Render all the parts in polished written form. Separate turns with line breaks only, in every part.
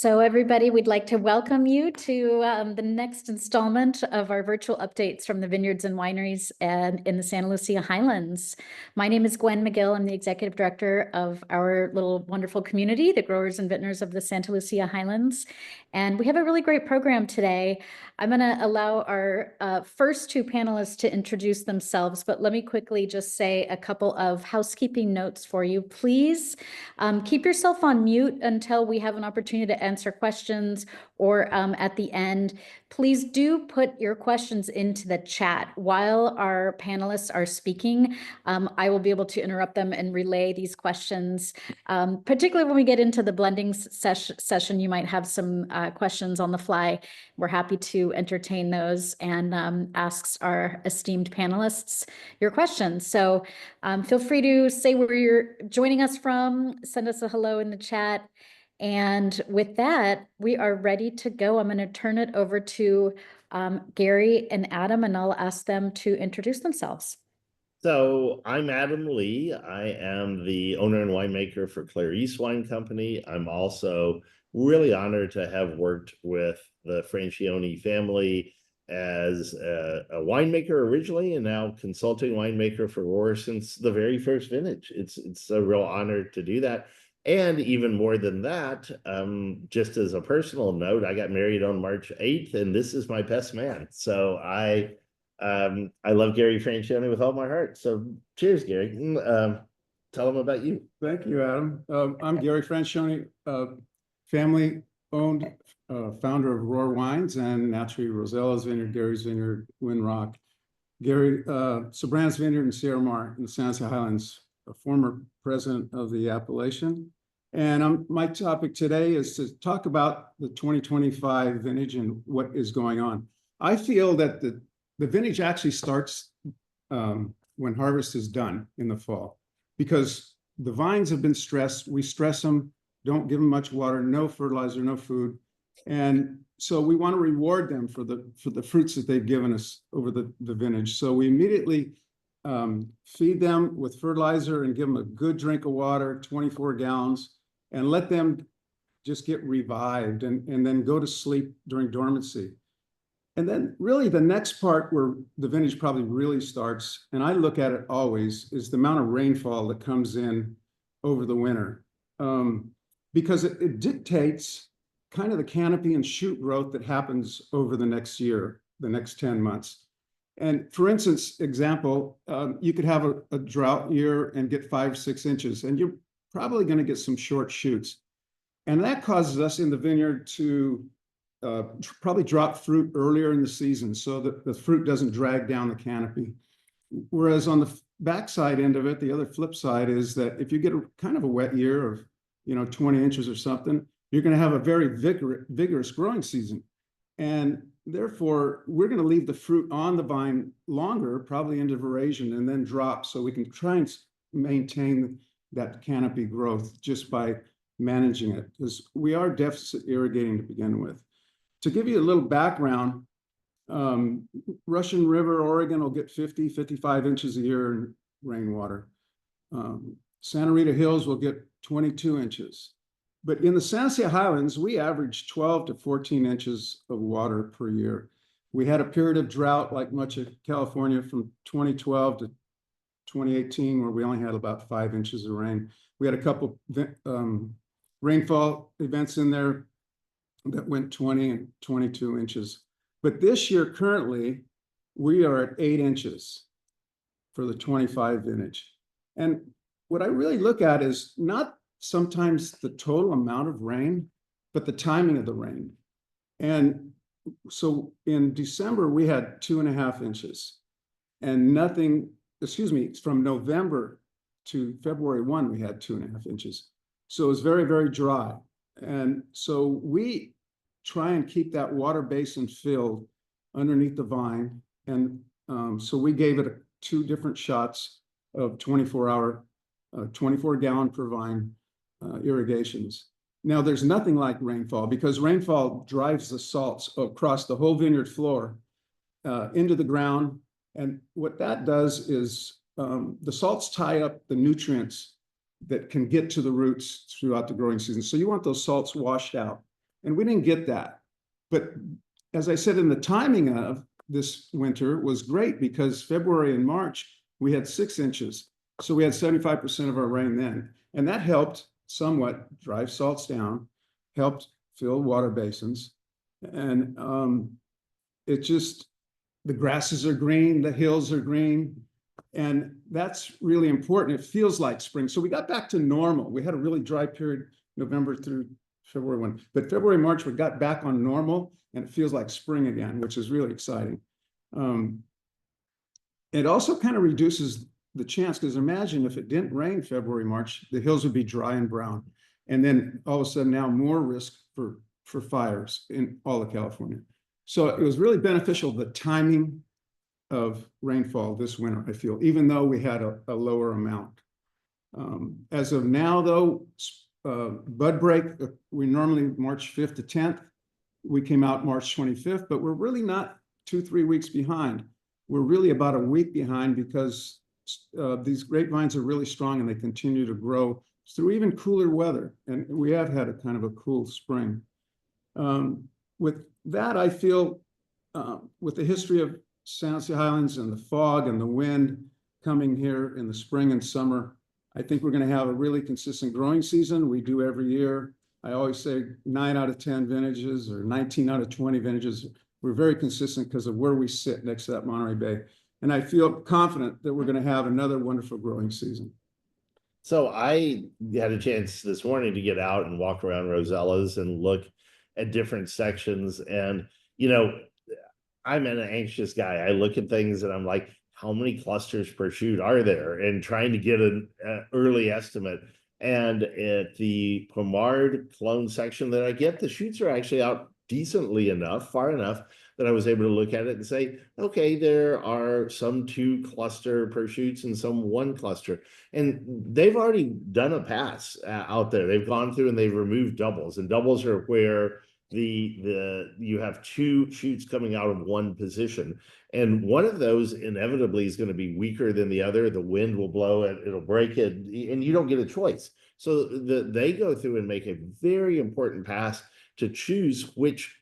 So everybody, we'd like to welcome you to the next installment of our virtual updates from the vineyards and wineries and in the Santa Lucia Highlands. My name is Gwen McGill. I'm the executive director of our little wonderful community, the growers and vintners of the Santa Lucia Highlands. And we have a really great program today. I'm going to allow our first two panelists to introduce themselves, but let me quickly just say a couple of housekeeping notes for you. Please keep yourself on mute until we have an opportunity to answer questions, or at the end, please do put your questions into the chat while our panelists are speaking. I will be able to interrupt them and relay these questions. Particularly when we get into the blending session, you might have some questions on the fly. We're happy to entertain those and ask our esteemed panelists your questions. So feel free to say where you're joining us from, send us a hello in the chat. And with that, we are ready to go. I'm going to turn it over to Gary and Adam, and I'll ask them to introduce themselves.
So I'm Adam Lee. I am the owner and winemaker for Clarice Wine Company. I'm also really honored to have worked with the Franscioni family as a winemaker originally, and now consulting winemaker for ROAR since the very first vintage. It's a real honor to do that. And even more than that, just as a personal note, I got married on March 8th, and this is my best man. So I love Gary Franscioni with all my heart. So cheers, Gary. Tell them about you.
Thank you, Adam. I'm Gary Franscioni, family-owned founder of ROAR Wines and naturally Rosella's Vineyard, Gary's Vineyard, Windrock. Gary Sobran's Vineyard in Sierra Mar in the Santa Lucia Highlands, a former president of the appellation. And my topic today is to talk about the 2025 vintage and what is going on. I feel that the vintage actually starts when harvest is done in the fall, because the vines have been stressed. We stress them, don't give them much water, no fertilizer, no food. And so we want to reward them for the fruits that they've given us over the vintage. So we immediately feed them with fertilizer and give them a good drink of water, 24 gallons, and let them just get revived and then go to sleep during dormancy. And then really the next part where the vintage probably really starts, and I look at it always, is the amount of rainfall that comes in over the winter. Because it dictates kind of the canopy and shoot growth that happens over the next year, the next 10 months. And for instance, example, you could have a drought year and get 5 or 6 inches, and you're probably going to get some short shoots. And that causes us in the vineyard to probably drop fruit earlier in the season so that the fruit doesn't drag down the canopy. Whereas on the backside end of it, the other flip side is that if you get a kind of a wet year of 20 inches or something, you're going to have a very vigorous growing season. And therefore, we're going to leave the fruit on the vine longer, probably into veraison, and then drop, so we can try and maintain that canopy growth just by managing it, because we are deficit irrigating to begin with. To give you a little background, Russian River, Oregon will get 50, 55 inches a year in rainwater. Santa Rita Hills will get 22 inches. But in the Santa Lucia Highlands, we average 12 to 14 inches of water per year. We had a period of drought like much of California from 2012 to 2018, where we only had about 5 inches of rain. We had a couple rainfall events in there that went 20 and 22 inches. But this year, currently, we are at 8 inches for the 25 vintage. And what I really look at is not sometimes the total amount of rain, but the timing of the rain. And so in December, we had 2.5 inches, and nothing, from November to February 1, we had 2.5 inches. So it was very, very dry. And so we try and keep that water basin filled underneath the vine. And so we gave it 2 different shots of 24 gallon per vine irrigations. Now, there's nothing like rainfall, because rainfall drives the salts across the whole vineyard floor into the ground. And what that does is the salts tie up the nutrients that can get to the roots throughout the growing season. So you want those salts washed out. And we didn't get that. But as I said, in the timing of this winter was great because February and March, we had 6 inches. So we had 75% of our rain then. And that helped somewhat drive salts down, helped fill water basins. And it just, the grasses are green, the hills are green. And that's really important. It feels like spring. So we got back to normal. We had a really dry period, November through February 1. But February, March, we got back on normal and it feels like spring again, which is really exciting. It also kind of reduces the chance, because imagine if it didn't rain February, March, the hills would be dry and brown. And then all of a sudden now more risk for fires in all of California. So it was really beneficial, the timing of rainfall this winter, I feel, even though we had a lower amount. As of now, though, bud break, we normally March 5th to 10th. We came out March 25th, but we're really not 2-3 weeks behind. We're really about a week behind because these grapevines are really strong and they continue to grow through even cooler weather. And we have had a kind of a cool spring. With that, I feel with the history of Santa Lucia Highlands and the fog and the wind coming here in the spring and summer, I think we're going to have a really consistent growing season. We do every year. I always say 9 out of 10 vintages or 19 out of 20 vintages. We're very consistent because of where we sit next to that Monterey Bay. And I feel confident that we're going to have another wonderful growing season.
So I had a chance this morning to get out and walk around Rosella's and look at different sections. And, you know, I'm an anxious guy. I look at things and I'm like, how many clusters per shoot are there? And trying to get an early estimate. And at the Pomard clone section that I get, the shoots are actually out decently enough, far enough that I was able to look at it and say, okay, there are some 2 cluster per shoots and some 1 cluster. And they've already done a pass out there. They've gone through and they've removed doubles, and doubles are where you have 2 shoots coming out of 1 position. And one of those inevitably is going to be weaker than the other. The wind will blow it, it'll break it, and you don't get a choice. So they go through and make a very important pass to choose which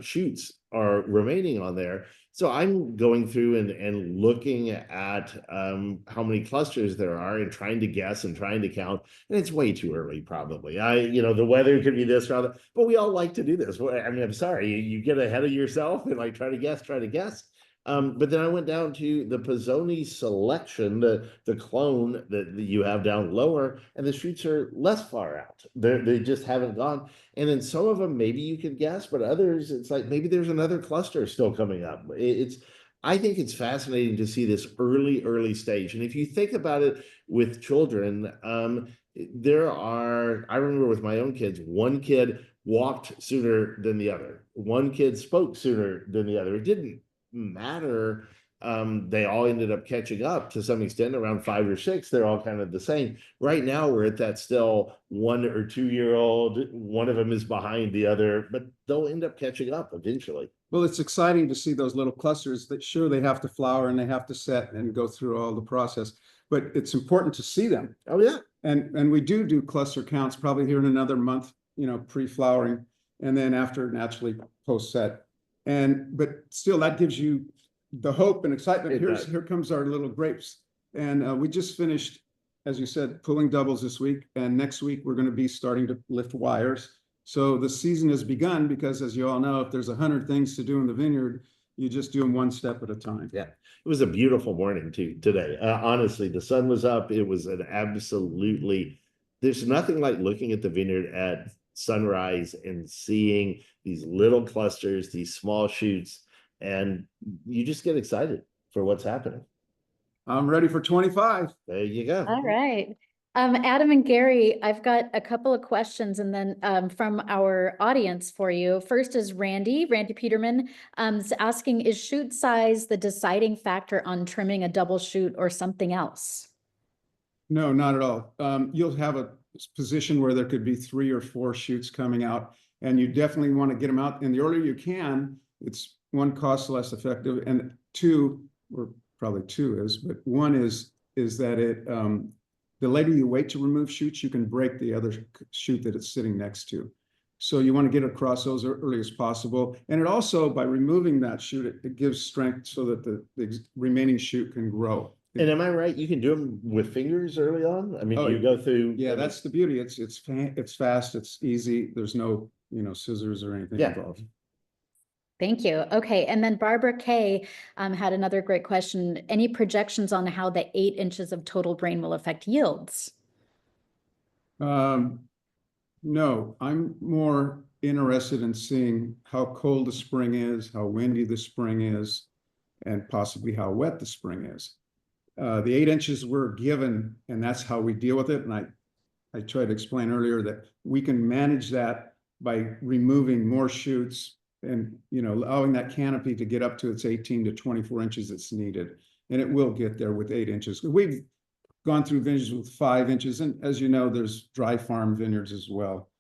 shoots are remaining on there. So I'm going through and looking at how many clusters there are and trying to guess and trying to count. And it's way too early, probably. The weather could be this or that, but we all like to do this. I mean, I'm sorry, you get ahead of yourself and like try to guess. But then I went down to the Pizzoni selection, the clone that you have down lower, and the shoots are less far out. They just haven't gone. And then some of them, maybe you could guess, but others, it's like maybe there's another cluster still coming up. I think it's fascinating to see this early stage. And if you think about it with children, I remember with my own kids, one kid walked sooner than the other. One kid spoke sooner than the other. It didn't matter. They all ended up catching up to some extent around 5 or 6. They're all kind of the same. Right now, we're at that still 1 or 2 year old. One of them is behind the other, but they'll end up catching up eventually.
Well, it's exciting to see those little clusters that sure they have to flower and they have to set and go through all the process, but it's important to see them.
Oh yeah.
And we do cluster counts probably here in another month, pre-flowering, and then after naturally post-set. But still, that gives you the hope and excitement. Here comes our little grapes. And we just finished, as you said, pulling doubles this week. And next week, we're going to be starting to lift wires. So the season has begun because, as you all know, if there's 100 things to do in the vineyard, you just do them one step at a time.
Yeah, it was a beautiful morning today. Honestly, the sun was up. It was there's nothing like looking at the vineyard at sunrise and seeing these little clusters, these small shoots, and you just get excited for what's happening.
I'm ready for 25.
There you go.
All right. Adam and Gary, I've got a couple of questions and then from our audience for you. First is Randy Peterman is asking, is shoot size the deciding factor on trimming a double shoot or something else?
No, not at all. You'll have a position where there could be 3 or 4 shoots coming out, and you definitely want to get them out. And the earlier you can, it's 1, cost less effective, and 2, or probably 2 is, but 1 is that it the later you wait to remove shoots, you can break the other shoot that it's sitting next to. So you want to get across those early as possible. And it also, by removing that shoot, it gives strength so that the remaining shoot can grow.
And am I right? You can do them with fingers early on? I mean,
Oh,
you go through.
Yeah,
I mean,
that's the beauty. It's fast, it's easy. There's no, scissors or anything
Yeah.
involved.
Thank you. Okay, and then Barbara Kay had another great question. Any projections on how the 8 inches of total rain will affect yields?
No, I'm more interested in seeing how cold the spring is, how windy the spring is, and possibly how wet the spring is. The 8 inches we're given, and that's how we deal with it. And I tried to explain earlier that we can manage that by removing more shoots and, allowing that canopy to get up to its 18 to 24 inches that's needed. And it will get there with 8 inches. We've gone through vineyards with 5 inches. And as you know, there's dry farm vineyards as well.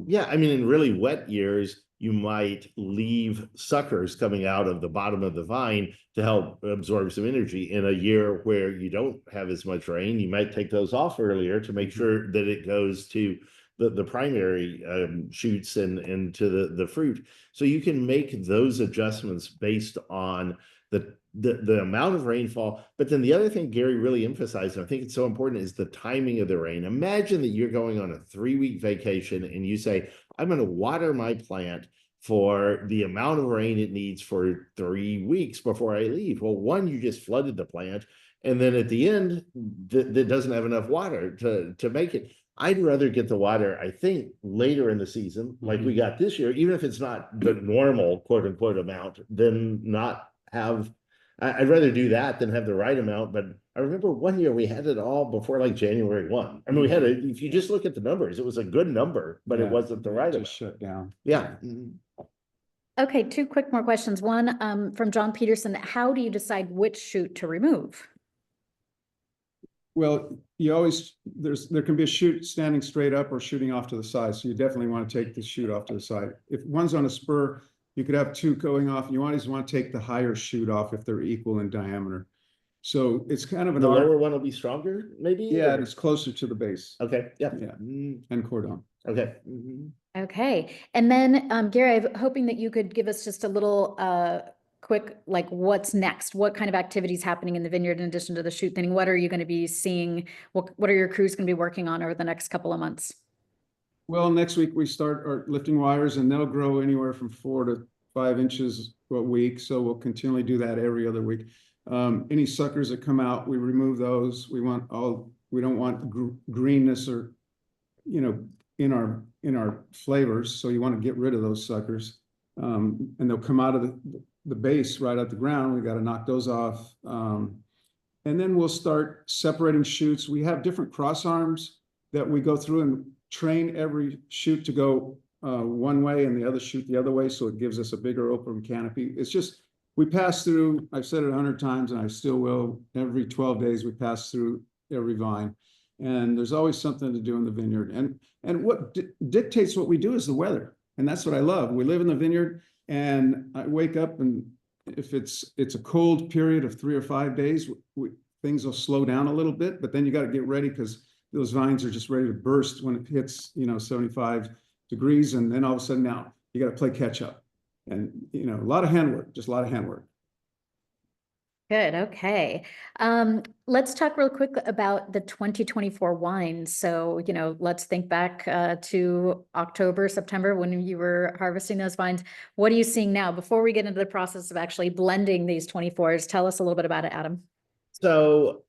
Yeah, I mean, in really wet years, you might leave suckers coming out of the bottom of the vine to help absorb some energy. In a year where you don't have as much rain, you might take those off earlier to make sure that it goes to the primary shoots and to the fruit. So you can make those adjustments based on the amount of rainfall. But then the other thing Gary really emphasized, and I think it's so important, is the timing of the rain. Imagine that you're going on a 3-week vacation and you say, I'm going to water my plant for the amount of rain it needs for 3 weeks before I leave. Well, one, you just flooded the plant. And then at the end, that doesn't have enough water to make it. I'd rather get the water, I think, later in the season, like we got this year, even if it's not the normal quote unquote amount, than not have. I'd rather do that than have the right amount. But I remember one year we had it all before like January 1. I mean, we had if you just look at the numbers, it was a good number, but it wasn't the right amount.
Just shut down.
Yeah.
Okay, 2 quick more questions. One from John Peterson. How do you decide which shoot to remove?
Well, there can be a shoot standing straight up or shooting off to the side. So you definitely want to take the shoot off to the side. If one's on a spur, you could have 2 going off. You always want to take the higher shoot off if they're equal in diameter. So it's kind of an
The
art.
lower one will be stronger, maybe?
Yeah, and it's closer to the base.
Okay. Yeah.
Yeah. And cordon.
Okay.
Okay, and then Gary, I'm hoping that you could give us just a little quick, like, what's next? What kind of activities happening in the vineyard in addition to the shoot thinning? What are you going to be seeing? What are your crews going to be working on over the next couple of months?
Well, next week we start our lifting wires, and they'll grow anywhere from 4 to 5 inches a week. So we'll continually do that every other week. Any suckers that come out, we remove those. We don't want greenness or, in our flavors. So you want to get rid of those suckers. And they'll come out of the base right at the ground. We got to knock those off. And then we'll start separating shoots. We have different cross arms that we go through and train every shoot to go one way and the other shoot the other way. So it gives us a bigger open canopy. It's just, we pass through, I've said it 100 times and I still will, every 12 days we pass through every vine. And there's always something to do in the vineyard. And what dictates what we do is the weather. And that's what I love. We live in the vineyard and I wake up, and if it's a cold period of 3 or 5 days, things will slow down a little bit, but then you got to get ready because those vines are just ready to burst when it hits, 75 degrees. And then all of a sudden now you got to play catch up, and, a lot of handwork, just a lot of handwork.
Good. Okay. Let's talk real quick about the 2024 wines. So, let's think back to October, September, when you were harvesting those vines. What are you seeing now? Before we get into the process of actually blending these 24s, tell us a little bit about it, Adam.
So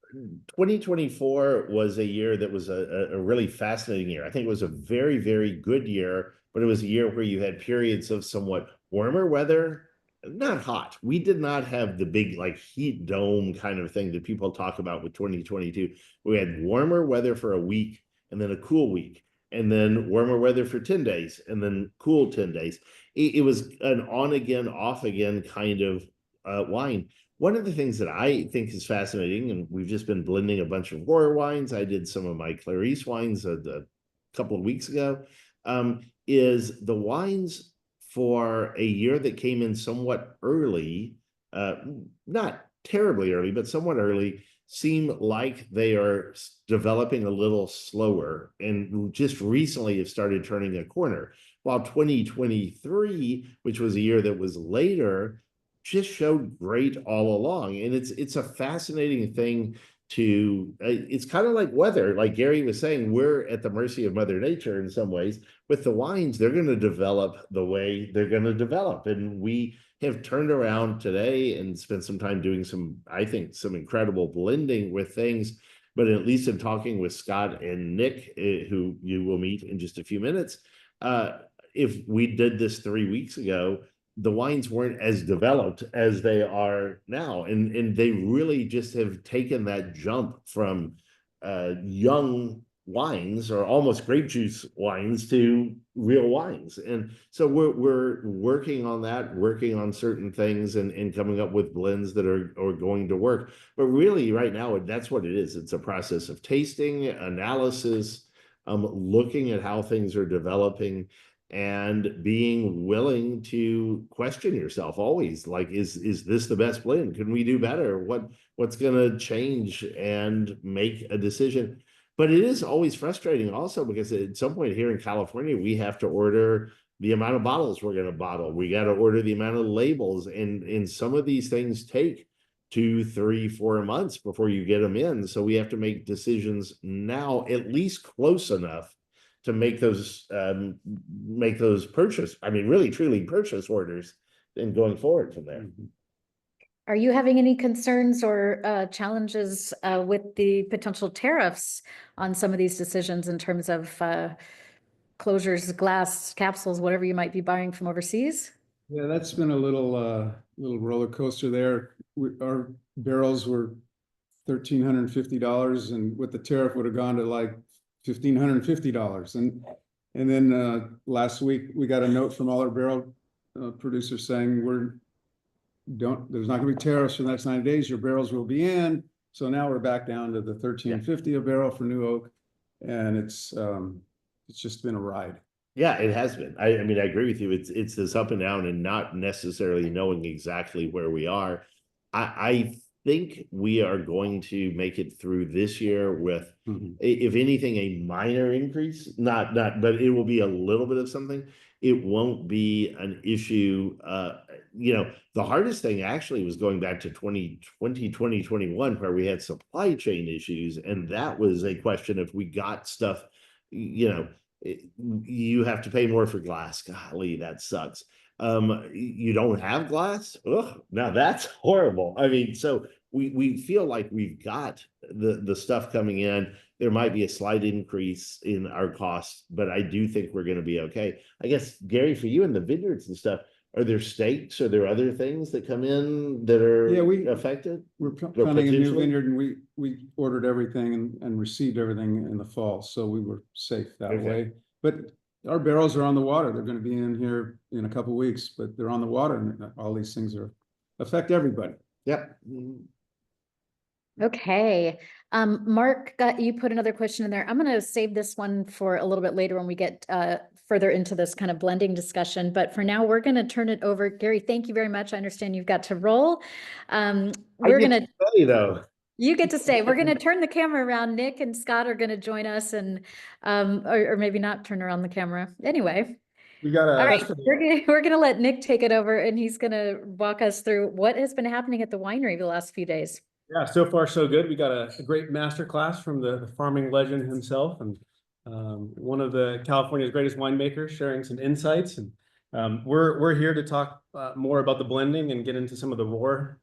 2024 was a year that was a really fascinating year. I think it was a very, very good year, but it was a year where you had periods of somewhat warmer weather. Not hot. We did not have the big heat dome kind of thing that people talk about with 2022. We had warmer weather for a week and then a cool week, and then warmer weather for 10 days and then cool 10 days. It was an on again, off again kind of wine. One of the things that I think is fascinating, and we've just been blending a bunch of ROAR wines. I did some of my Clarice wines a couple of weeks ago, is the wines for a year that came in somewhat early, not terribly early, but somewhat early, seem like they are developing a little slower and just recently have started turning a corner. While 2023, which was a year that was later, just showed great all along. And it's a fascinating thing to, it's kind of like weather. Like Gary was saying, we're at the mercy of Mother Nature in some ways. With the wines, they're going to develop the way they're going to develop. And we have turned around today and spent some time doing some, I think, some incredible blending with things. But at least in talking with Scott and Nick, who you will meet in just a few minutes, if we did this 3 weeks ago, the wines weren't as developed as they are now. And they really just have taken that jump from young wines or almost grape juice wines to real wines. And so we're working on that, working on certain things and coming up with blends that are going to work. But really right now, that's what it is. It's a process of tasting, analysis, looking at how things are developing, and being willing to question yourself always, like, is this the best blend? Can we do better? What's going to change, and make a decision. But it is always frustrating also, because at some point here in California, we have to order the amount of bottles we're going to bottle. We got to order the amount of labels, and some of these things take 2, 3, 4 months before you get them in. So we have to make decisions now, at least close enough to make those purchase, I mean, really truly purchase orders, and going forward from there.
Are you having any concerns or challenges with the potential tariffs on some of these decisions in terms of closures, glass, capsules, whatever you might be buying from overseas?
Yeah, that's been a little roller coaster there. Our barrels were $1,350, and with the tariff would have gone to like $1,550. And then last week we got a note from all our barrel producers saying there's not going to be tariffs for the next 90 days. Your barrels will be in. So now we're back down to the $1,350 a barrel for New Oak, and it's just been a ride.
Yeah, it has been. I mean, I agree with you. It's this up and down, and not necessarily knowing exactly where we are. I think we are going to make it through this year with, if anything, a minor increase. Not, but it will be a little bit of something. It won't be an issue. The hardest thing actually was going back to 2020, 2021, where we had supply chain issues, and that was a question if we got stuff, you have to pay more for glass. Golly, that sucks. You don't have glass? Ugh, now that's horrible. I mean, so we feel like we've got the stuff coming in. There might be a slight increase in our costs, but I do think we're going to be okay. I guess, Gary, for you in the vineyards and stuff, are there stakes? Are there other things that come in that are affected?
We're planning a new vineyard, and we ordered everything and received everything in the fall, so we were safe that way. But our barrels are on the water. They're going to be in here in a couple of weeks, but they're on the water, and all these things affect everybody.
Yep.
Okay. Mark, you put another question in there. I'm going to save this one for a little bit later when we get further into this kind of blending discussion. But for now, we're going to turn it over. Gary, thank you very much. I understand you've got to roll. We're going to
stay, though.
You get to stay. We're going to turn the camera around. Nick and Scott are going to join us, and or maybe not turn around the camera. Anyway.
We got
all right. We're going to let Nick take it over, and he's going to walk us through what has been happening at the winery the last few days.
Yeah, so far so good. We got a great master class from the farming legend himself, and one of the California's greatest winemakers, sharing some insights. And we're here to talk more about the blending and get into some of the ROAR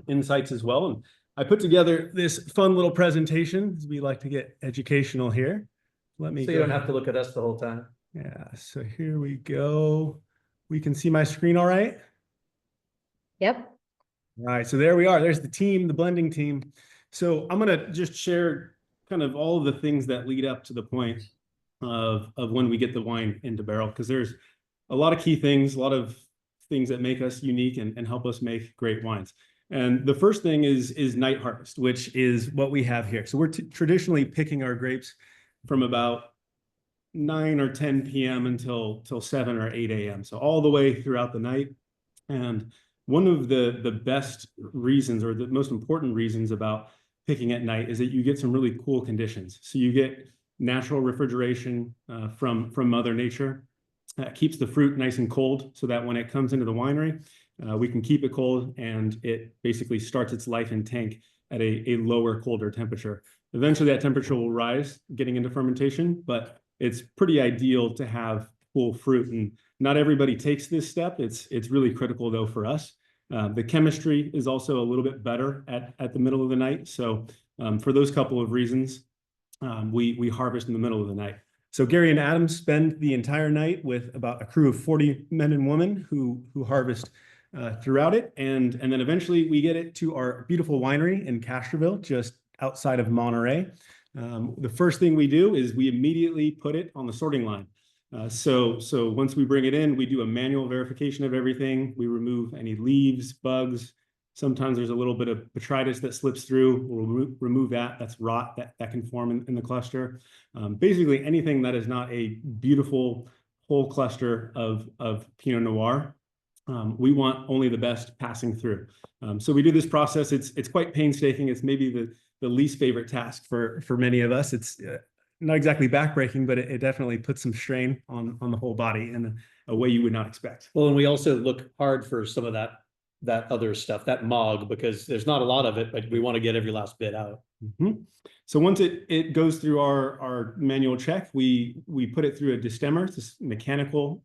insights as well. And I put together this fun little presentation, as we like to get educational here. Let me.
So you don't have to look at us the whole time.
Yeah. So here we go. We can see my screen, all right?
Yep.
All right, so there we are. There's the team, the blending team. So I'm going to just share kind of all of the things that lead up to the point of when we get the wine into barrel, because there's a lot of key things, a lot of things that make us unique and help us make great wines. And the first thing is night harvest, which is what we have here. So we're traditionally picking our grapes from about 9 or 10 p.m. until 7 or 8 a.m. So all the way throughout the night. And one of the best reasons, or the most important reasons about picking at night is that you get some really cool conditions. So you get natural refrigeration from Mother Nature. Keeps the fruit nice and cold so that when it comes into the winery, we can keep it cold, and it basically starts its life in tank at a lower, colder temperature. Eventually that temperature will rise getting into fermentation, but it's pretty ideal to have cool fruit, and not everybody takes this step. It's really critical though for us. The chemistry is also a little bit better at the middle of the night. So for those couple of reasons, we harvest in the middle of the night. So Gary and Adam spend the entire night with about a crew of 40 men and women who harvest throughout it. And then eventually we get it to our beautiful winery in Castroville, just outside of Monterey. The first thing we do is we immediately put it on the sorting line. So once we bring it in, we do a manual verification of everything. We remove any leaves, bugs. Sometimes there's a little bit of botrytis that slips through. We'll remove that. That's rot that can form in the cluster. Basically anything that is not a beautiful whole cluster of Pinot Noir. We want only the best passing through. So we do this process. It's quite painstaking. It's maybe the least favorite task for many of us. It's not exactly backbreaking, but it definitely puts some strain on the whole body in a way you would not expect.
Well, and we also look hard for some of that other stuff, that mog, because there's not a lot of it, but we want to get every last bit out.
Mm-hmm. So once it goes through our manual check, we put it through a distemmer, this mechanical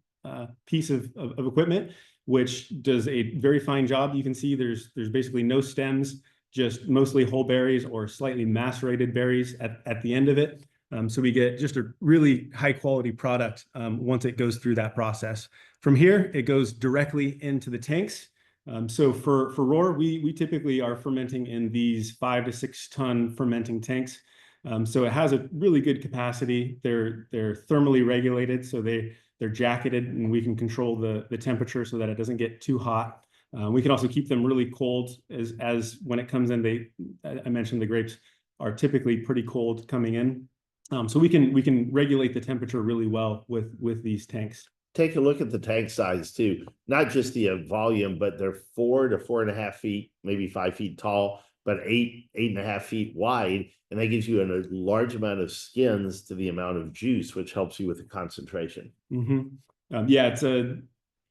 piece of equipment, which does a very fine job. You can see there's basically no stems, just mostly whole berries or slightly macerated berries at the end of it. So we get just a really high quality product once it goes through that process. From here, it goes directly into the tanks. So for ROAR, we typically are fermenting in these 5 to 6 ton fermenting tanks. So it has a really good capacity. They're thermally regulated, so they're jacketed, and we can control the temperature so that it doesn't get too hot. We can also keep them really cold as when it comes in. I mentioned the grapes are typically pretty cold coming in. So we can regulate the temperature really well with these tanks.
Take a look at the tank size too, not just the volume, but they're 4 to 4.5 feet, maybe 5 feet tall, but 8.5 feet wide. And that gives you a large amount of skins to the amount of juice, which helps you with the concentration.
Mm-hmm. Yeah,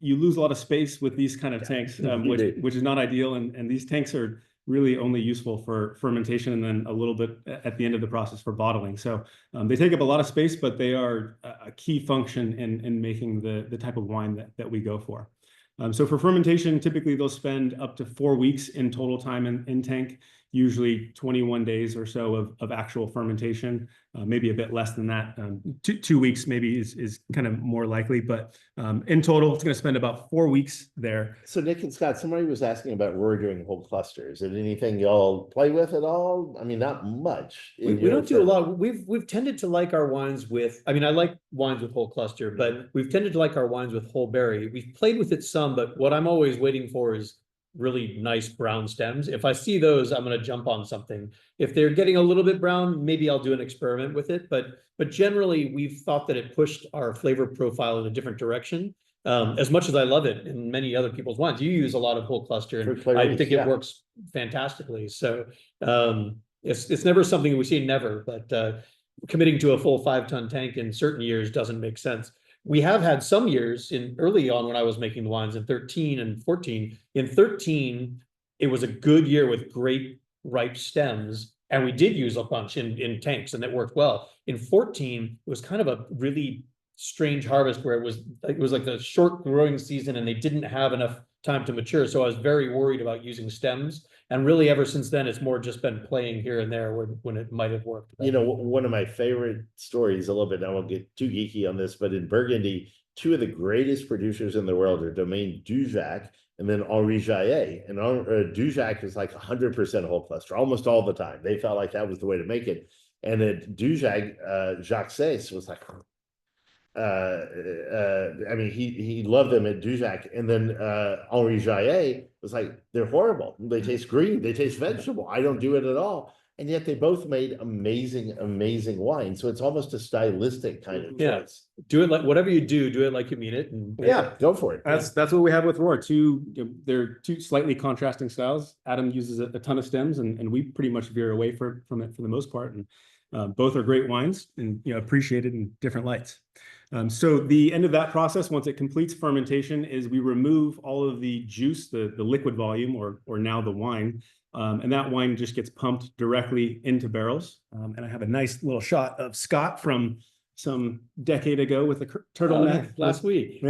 you lose a lot of space with these kind of tanks, which is not ideal. And these tanks are really only useful for fermentation and then a little bit at the end of the process for bottling. So they take up a lot of space, but they are a key function in making the type of wine that we go for. So for fermentation, typically they'll spend up to 4 weeks in total time in tank, usually 21 days or so of actual fermentation, maybe a bit less than that. 2 weeks maybe is kind of more likely, but in total, it's going to spend about 4 weeks there.
So Nick and Scott, somebody was asking about ROAR doing whole clusters. Is it anything y'all play with at all? I mean, not much.
We don't do a lot. We've tended to like our wines with, I mean, I like wines with whole cluster, but we've tended to like our wines with whole berry. We've played with it some, but what I'm always waiting for is really nice brown stems. If I see those, I'm going to jump on something. If they're getting a little bit brown, maybe I'll do an experiment with it. But generally, we've thought that it pushed our flavor profile in a different direction. As much as I love it in many other people's wines, you use a lot of whole cluster, and I think it works fantastically. So it's never something we say never, but committing to a full 5-ton tank in certain years doesn't make sense. We have had some years early on when I was making the wines in 13 and 14. In 13, it was a good year with great ripe stems, and we did use a bunch in tanks, and it worked well. In 14, it was kind of a really strange harvest where it was like a short growing season, and they didn't have enough time to mature. So I was very worried about using stems. And really, ever since then, it's more just been playing here and there when it might have worked.
You know, one of my favorite stories, a little bit, I won't get too geeky on this, but in Burgundy, 2 of the greatest producers in the world are Domaine Dujac and then Henri Jaillet. And Dujac is like 100% whole cluster, almost all the time. They felt like that was the way to make it. And at Dujac, Jacques Seyss was like, I mean, he loved them at Dujac, and then Henri Jaillet was like, they're horrible. They taste green. They taste vegetable. I don't do it at all. and yet they both made amazing wine. So it's almost a stylistic kind of
Yeah.
choice.
Do it like, whatever you do it like you mean it. And
Yeah, go for it.
That's what we have with ROAR. They're two slightly contrasting styles. Adam uses a ton of stems, and we pretty much veer away from it for the most part. And both are great wines, and appreciated in different lights. So the end of that process, once it completes fermentation, is we remove all of the juice, the liquid volume, or now the wine, and that wine just gets pumped directly into barrels. And I have a nice little shot of Scott from some decade ago with a turtleneck
last week.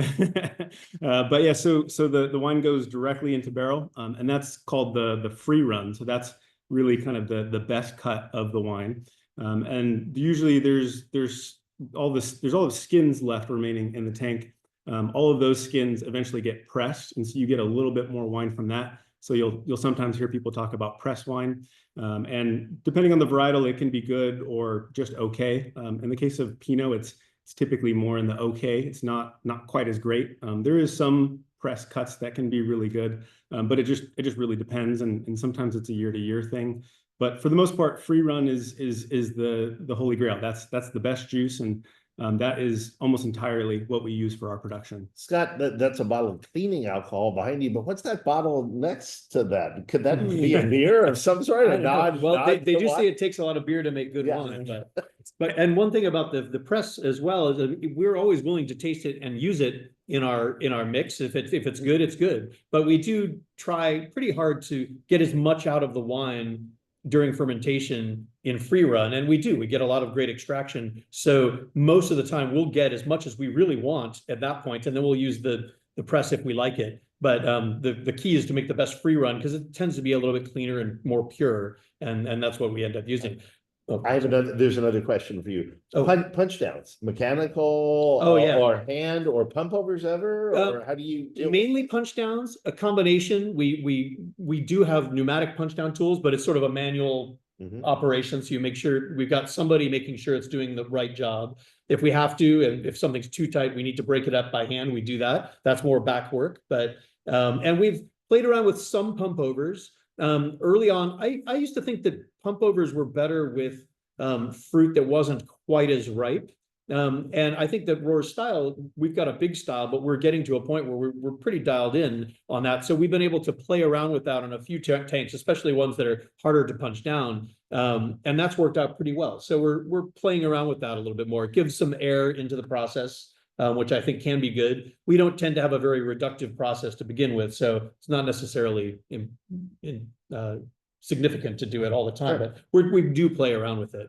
But yeah, so the wine goes directly into barrel, and that's called the free run. So that's really kind of the best cut of the wine. And usually there's all the skins left remaining in the tank. All of those skins eventually get pressed, and so you get a little bit more wine from that. So you'll sometimes hear people talk about press wine, and depending on the varietal, it can be good or just okay. In the case of Pinot, it's typically more in the okay. It's not quite as great. There is some press cuts that can be really good, but it just really depends, and sometimes it's a year-to-year thing. But for the most part, free run is the holy grail. That's the best juice, and that is almost entirely what we use for our production.
Scott, that's a bottle of cleaning alcohol behind you, but what's that bottle next to that? Could that be a beer of some sort?
Well, they do say it takes a lot of beer to make good wine, but and one thing about the press as well is we're always willing to taste it and use it in our mix. If it's good, it's good. But we do try pretty hard to get as much out of the wine during fermentation in free run, and we get a lot of great extraction. So most of the time we'll get as much as we really want at that point, and then we'll use the press if we like it. But the key is to make the best free run, because it tends to be a little bit cleaner and more pure, and that's what we end up using.
There's another question for you. Punch downs, mechanical, or hand, or pump overs ever, or how do you
mainly punch downs, a combination. We do have pneumatic punch down tools, but it's sort of a manual operation. So you make sure we've got somebody making sure it's doing the right job. If we have to, and if something's too tight, we need to break it up by hand, we do that. That's more back work. But and we've played around with some pump overs. Early on, I used to think that pump overs were better with fruit that wasn't quite as ripe. And I think that ROAR style, we've got a big style, but we're getting to a point where we're pretty dialed in on that. So we've been able to play around with that on a few tanks, especially ones that are harder to punch down. And that's worked out pretty well. So we're playing around with that a little bit more. It gives some air into the process, which I think can be good. We don't tend to have a very reductive process to begin with, so it's not necessarily significant to do it all the time, but we do play around with it.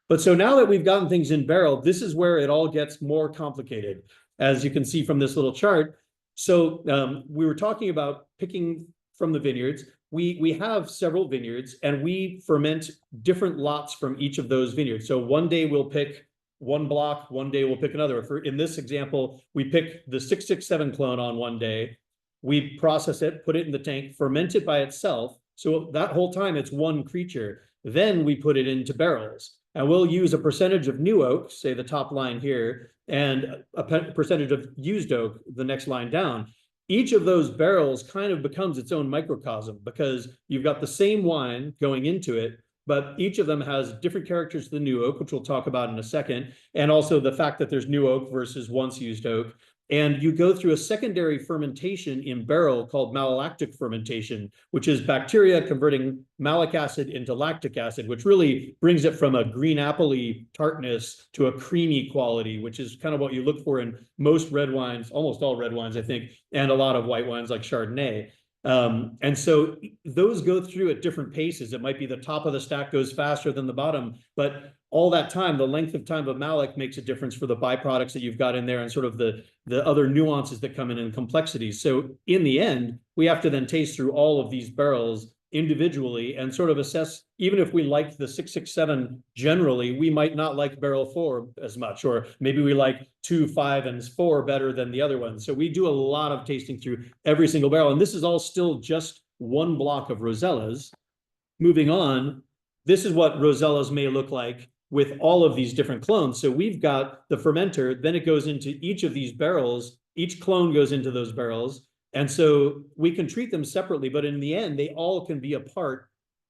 But so now that we've gotten things in barrel, this is where it all gets more complicated, as you can see from this little chart. So we were talking about picking from the vineyards. We have several vineyards, and we ferment different lots from each of those vineyards. So one day we'll pick one block, one day we'll pick another. In this example, we pick the 667 clone on one day, we process it, put it in the tank, ferment it by itself. So that whole time it's one creature. Then we put it into barrels, and we'll use a percentage of new oak, say the top line here, and a percentage of used oak, the next line down. Each of those barrels kind of becomes its own microcosm, because you've got the same wine going into it, but each of them has different characters to the new oak, which we'll talk about in a second, and also the fact that there's new oak versus once used oak. And you go through a secondary fermentation in barrel called malolactic fermentation, which is bacteria converting malic acid into lactic acid, which really brings it from a green apple-y tartness to a creamy quality, which is kind of what you look for in most red wines, almost all red wines, I think, and a lot of white wines like Chardonnay. And so those go through at different paces. It might be the top of the stack goes faster than the bottom, but all that time, the length of time of malic makes a difference for the byproducts that you've got in there, and sort of the other nuances that come in and complexities. So in the end, we have to then taste through all of these barrels individually and sort of assess, even if we like the 667 generally, we might not like barrel 4 as much, or maybe we like 2, 5, and 4 better than the other ones. So we do a lot of tasting through every single barrel, and this is all still just one block of rosellas. Moving on, this is what rosellas may look like with all of these different clones. So we've got the fermenter, then it goes into each of these barrels, each clone goes into those barrels. And so we can treat them separately, but in the end, they all can be a part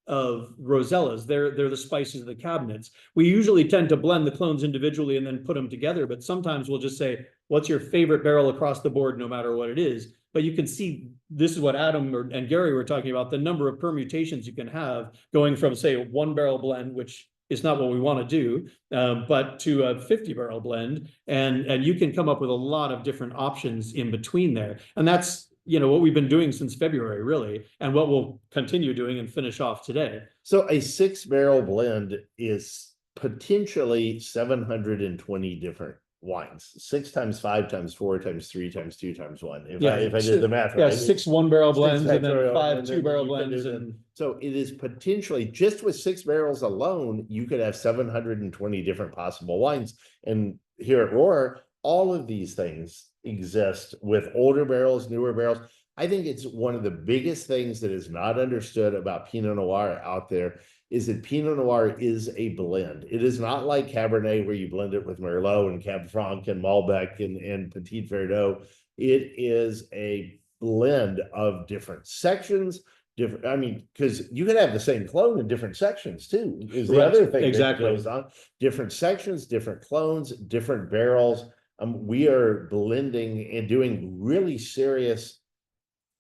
Rosellas. They're the spices of the cabinets. We usually tend to blend the clones individually and then put them together, but sometimes we'll just say, what's your favorite barrel across the board, no matter what it is? But you can see, this is what Adam and Gary were talking about, the number of permutations you can have going from, say, a 1-barrel blend, which is not what we want to do, but to a 50-barrel blend. And you can come up with a lot of different options in between there. And that's, what we've been doing since February, really, and what we'll continue doing and finish off today.
So a 6-barrel blend is potentially 720 different wines. 6 times 5 times 4 times 3 times 2 times 1. If I did the math
right.
right.
6 1-barrel blends and then
factorial,
5
and then
2-barrel
you could
blends.
do
And
so it is potentially, just with 6 barrels alone, you could have 720 different possible wines. And here at ROAR, all of these things exist with older barrels, newer barrels. I think it's one of the biggest things that is not understood about Pinot Noir out there is that Pinot Noir is a blend. It is not like Cabernet where you blend it with Merlot and Cab Franc and Malbec and Petit Verdot. It is a blend of different sections, because you can have the same clone in different sections too, is the other thing that goes on. Different sections, different clones, different barrels. We are blending and doing really serious,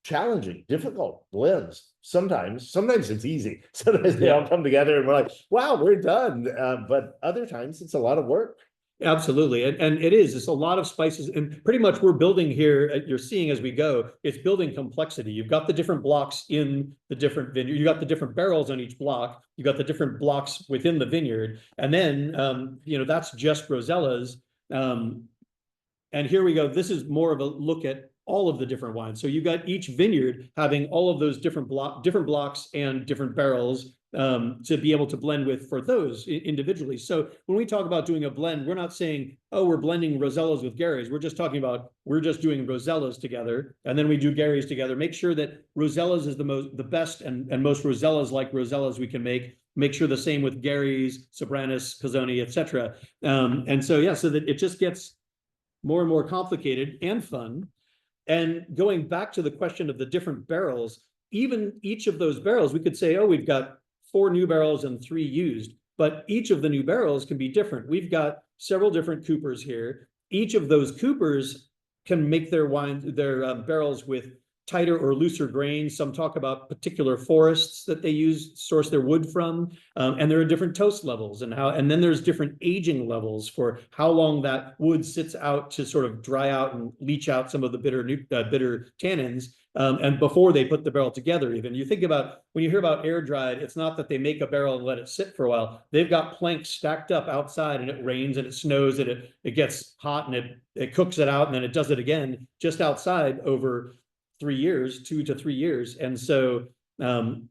challenging, difficult blends. Sometimes it's easy. Sometimes they all come together and we're like, wow, we're done. But other times it's a lot of work.
Absolutely. And it's a lot of spices, and pretty much we're building here, you're seeing as we go, it's building complexity. You've got the different blocks in the different vineyard, you got the different barrels on each block, you got the different blocks within the vineyard. And then, that's just Rosellas. And here we go. This is more of a look at all of the different wines. So you got each vineyard having all of those different blocks and different barrels to be able to blend with for those individually. So when we talk about doing a blend, we're not saying, oh, we're blending Rosellas with Garys. We're just talking about, we're just doing Rosellas together, and then we do Garys together. Make sure that Rosellas is the best and most Rosellas like Rosellas we can make. Make sure the same with Garys, Soberanis, Pizzoni, etc. And so, yeah, so that it just gets more and more complicated and fun. And going back to the question of the different barrels, even each of those barrels, we could say, oh, we've got 4 new barrels and 3 used, but each of the new barrels can be different. We've got several different coopers here. Each of those coopers can make their barrels with tighter or looser grains. Some talk about particular forests that they source their wood from, and there are different toast levels and then there's different aging levels for how long that wood sits out to sort of dry out and leach out some of the bitter tannins, and before they put the barrel together. Even you think about, when you hear about air dried, it's not that they make a barrel and let it sit for a while. They've got planks stacked up outside, and it rains and it snows and it gets hot and it cooks it out, and then it does it again just outside over 3 years, 2 to 3 years. And so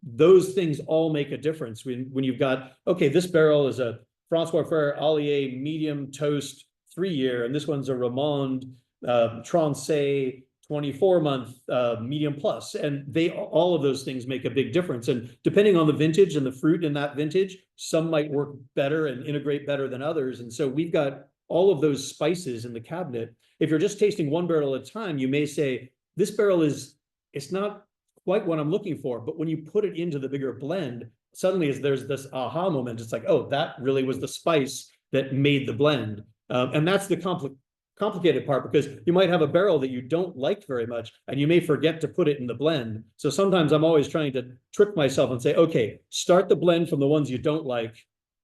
those things all make a difference when you've got, okay, this barrel is a Francois Frere Allier medium toast 3-year, and this one's a Ramond Trancé 24-month medium plus. And all of those things make a big difference. And depending on the vintage and the fruit in that vintage, some might work better and integrate better than others. And so we've got all of those spices in the cabinet. If you're just tasting one barrel at a time, you may say, this barrel it's not quite what I'm looking for. But when you put it into the bigger blend, suddenly there's this aha moment. It's like, oh, that really was the spice that made the blend. And that's the complicated part, because you might have a barrel that you don't like very much, and you may forget to put it in the blend. So sometimes I'm always trying to trick myself and say, okay, start the blend from the ones you don't like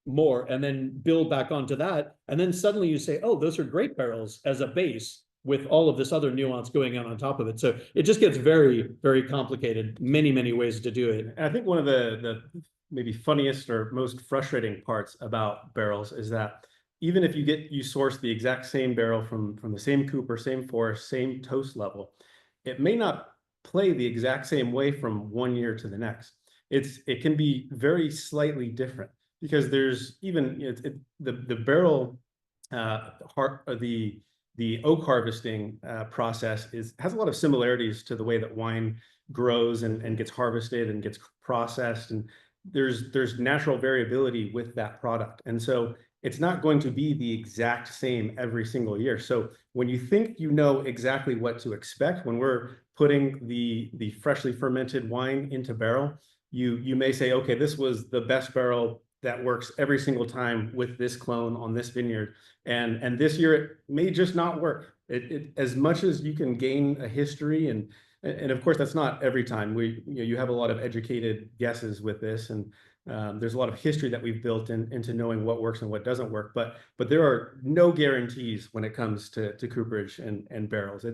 more, and then build back onto that. And then suddenly you say, oh, those are great barrels as a base, with all of this other nuance going on top of it. So it just gets very, very complicated, many, many ways to do it.
And I think one of the maybe funniest or most frustrating parts about barrels is that even if you source the exact same barrel from the same cooper, same forest, same toast level, it may not play the exact same way from one year to the next. It can be very slightly different, because there's even the barrel the oak harvesting process has a lot of similarities to the way that wine grows and gets harvested and gets processed, and there's natural variability with that product, and so it's not going to be the exact same every single year. So when you think you know exactly what to expect when we're putting the freshly fermented wine into barrel, you may say, okay, this was the best barrel that works every single time with this clone on this vineyard. And this year it may just not work. It as much as you can gain a history and of course that's not every time. You have a lot of educated guesses with this, and there's a lot of history that we've built into knowing what works and what doesn't work. But there are no guarantees when it comes to cooperage and barrels.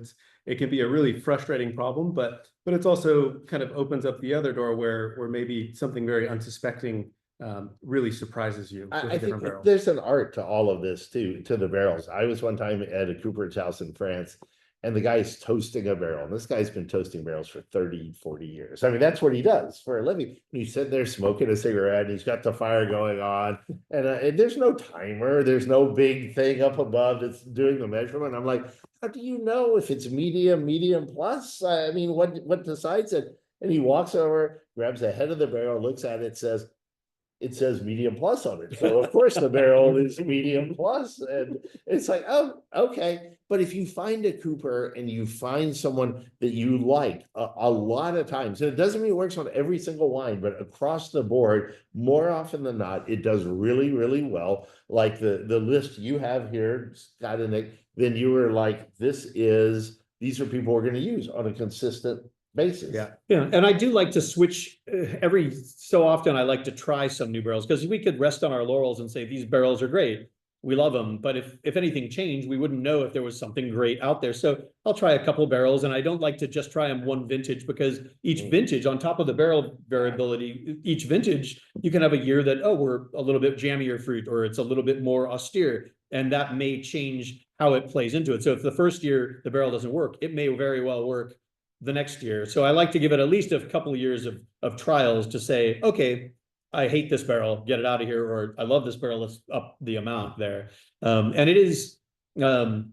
It can be a really frustrating problem, but it's also kind of opens up the other door where maybe something very unsuspecting really surprises you with
I
a
think
different barrel.
there's an art to all of this too, to the barrels. I was one time at a cooperage house in France, and the guy's toasting a barrel. And this guy's been toasting barrels for 30, 40 years. I mean, that's what he does for a living. He's sitting there smoking a cigarette, and he's got the fire going on, and there's no timer, there's no big thing up above that's doing the measurement. I'm like, how do you know if it's medium plus? I mean, what decides it? And he walks over, grabs the head of the barrel, looks at it, it says medium plus on it. So of course the barrel is medium plus. And it's like, oh, okay. But if you find a cooper and you find someone that you like a lot of times, and it doesn't mean it works on every single wine, but across the board, more often than not, it does really, really well. Like the list you have here, Scott and Nick, then you were like, these are people we're going to use on a consistent basis.
Yeah, and I do like to switch every so often. I like to try some new barrels, because we could rest on our laurels and say these barrels are great, we love them, but if anything changed, we wouldn't know if there was something great out there. So I'll try a couple barrels, and I don't like to just try them one vintage, because each vintage, on top of the barrel variability, each vintage you can have a year that, oh, we're a little bit jammier fruit, or it's a little bit more austere, and that may change how it plays into it. So if the first year the barrel doesn't work, it may very well work the next year. So I like to give it at least a couple of years of trials to say, okay, I hate this barrel, get it out of here, or I love this barrel, let's up the amount there. And it is the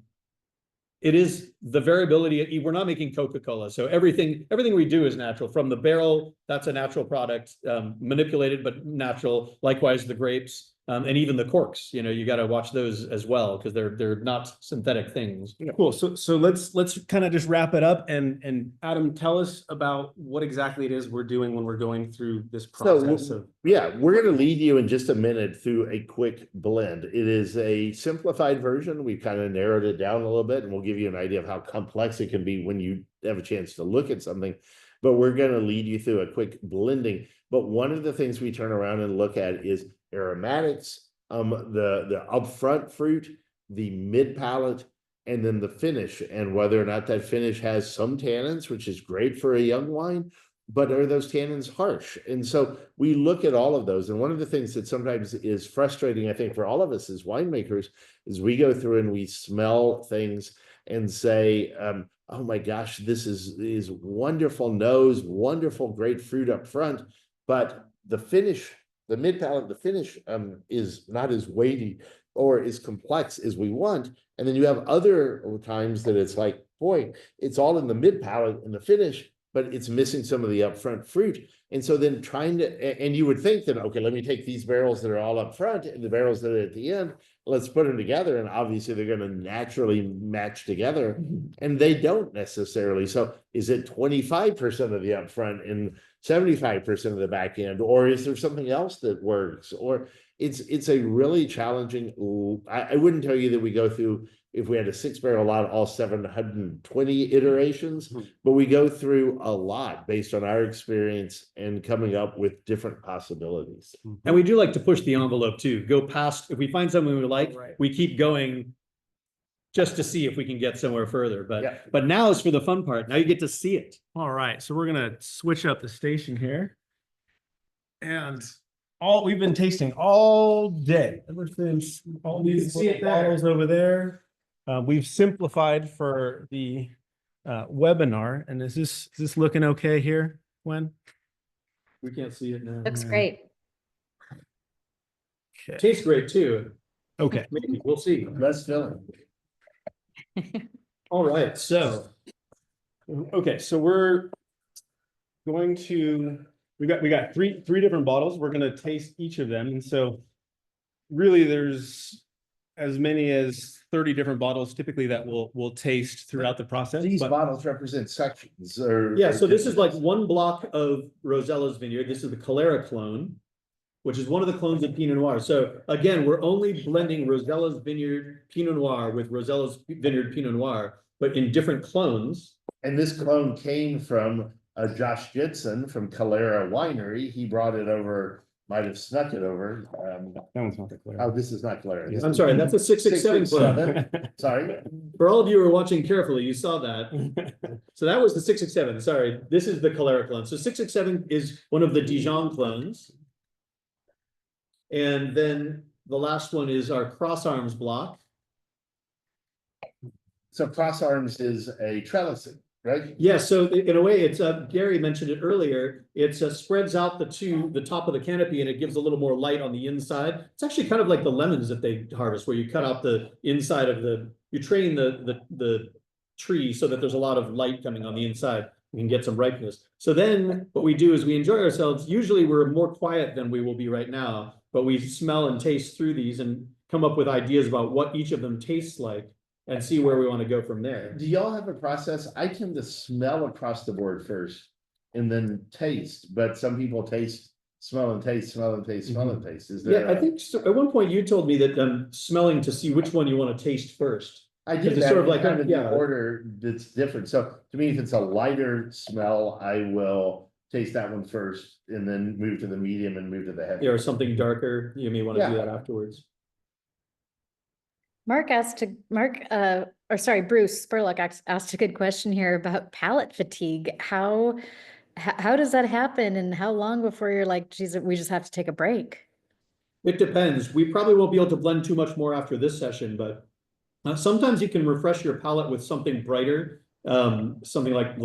variability. We're not making Coca-Cola, so everything we do is natural. From the barrel, that's a natural product, manipulated but natural. Likewise, the grapes. And even the corks, you got to watch those as well, because they're not synthetic things.
Cool. So let's kind of just wrap it up, and Adam, tell us about what exactly it is we're doing when we're going through this process.
Yeah, we're going to lead you in just a minute through a quick blend. It is a simplified version. We've kind of narrowed it down a little bit, and we'll give you an idea of how complex it can be when you have a chance to look at something. But we're going to lead you through a quick blending. But one of the things we turn around and look at is aromatics, the upfront fruit, the mid palate, and then the finish, and whether or not that finish has some tannins, which is great for a young wine, but are those tannins harsh? And so we look at all of those. And one of the things that sometimes is frustrating, I think, for all of us as winemakers, is we go through and we smell things and say, oh my gosh, this is wonderful nose, wonderful, great fruit up front, but the finish, the mid palate, the finish is not as weighty or as complex as we want. And then you have other times that it's like, boy, it's all in the mid palate and the finish, but it's missing some of the upfront fruit. And so then and you would think that, okay, let me take these barrels that are all up front and the barrels that are at the end, let's put them together. And obviously they're going to naturally match together, and they don't necessarily. So is it 25% of the upfront and 75% of the back end, or is there something else that works? Or it's a really challenging. I wouldn't tell you that we go through, if we had a 6-barrel lot, all 720 iterations, but we go through a lot based on our experience and coming up with different possibilities.
And we do like to push the envelope too. Go past, if we find something we like, we keep going just to see if we can get somewhere further. But now is for the fun part. Now you get to see it.
All right, so we're gonna switch up the station here, and we've been tasting all day ever since all these bottles over there. We've simplified for the webinar, and is this looking okay here, Gwen?
We can't see it now.
Looks great.
Okay.
Tastes great too.
Okay.
Maybe we'll see.
Let's fill it.
All right, so
we're going to, we got three different bottles. We're going to taste each of them, and so really there's as many as 30 different bottles typically that we'll taste throughout the process.
These
but-
bottles represent sections or.
Yeah, so this is like
different-
one block of Rosella's vineyard. This is the Calera clone, which is one of the clones of Pinot Noir. So again, we're only blending Rosella's vineyard Pinot Noir with Rosella's vineyard Pinot Noir, but in different clones.
And this clone came from Josh Jitson from Calera Winery. He brought it over, might have snuck it over.
That one's not the clear.
Oh, this is not Calera. This
I'm
is
sorry, that's a 667 clone.
667. Sorry.
For all of you who are watching carefully, you saw that. So that was the 667. Sorry, this is the Calera clone. So 667 is one of the Dijon clones. And then the last one is our Cross Arms block.
So Cross Arms is a trellising, right?
Yeah, so in a way, it's Gary mentioned it earlier. It's spreads out the top of the canopy and it gives a little more light on the inside. It's actually kind of like the lemons that they harvest, where you cut out the inside of you train the tree so that there's a lot of light coming on the inside. We can get some ripeness. So then what we do is we enjoy ourselves. Usually we're more quiet than we will be right now, but we smell and taste through these and come up with ideas about what each of them tastes like and see where we want to go from there.
Do y'all have a process? I tend to smell across the board first and then taste, but some people taste, smell and taste, smell and taste, smell and taste. Is there?
Yeah, I think so. At one point you told me that smelling to see which one you want to taste first.
I do
Because it's
that
sort of
in
like,
kind of
yeah.
the order that's different. So to me, if it's a lighter smell, I will taste that one first and then move to the medium and move to the heavy.
Yeah, or something darker, you may want to do
Yeah.
that afterwards.
Bruce Spurlock asked a good question here about palate fatigue. How does that happen and how long before you're like, geez, we just have to take a break?
It depends. We probably won't be able to blend too much more after this session, but sometimes you can refresh your palate with something brighter. Something like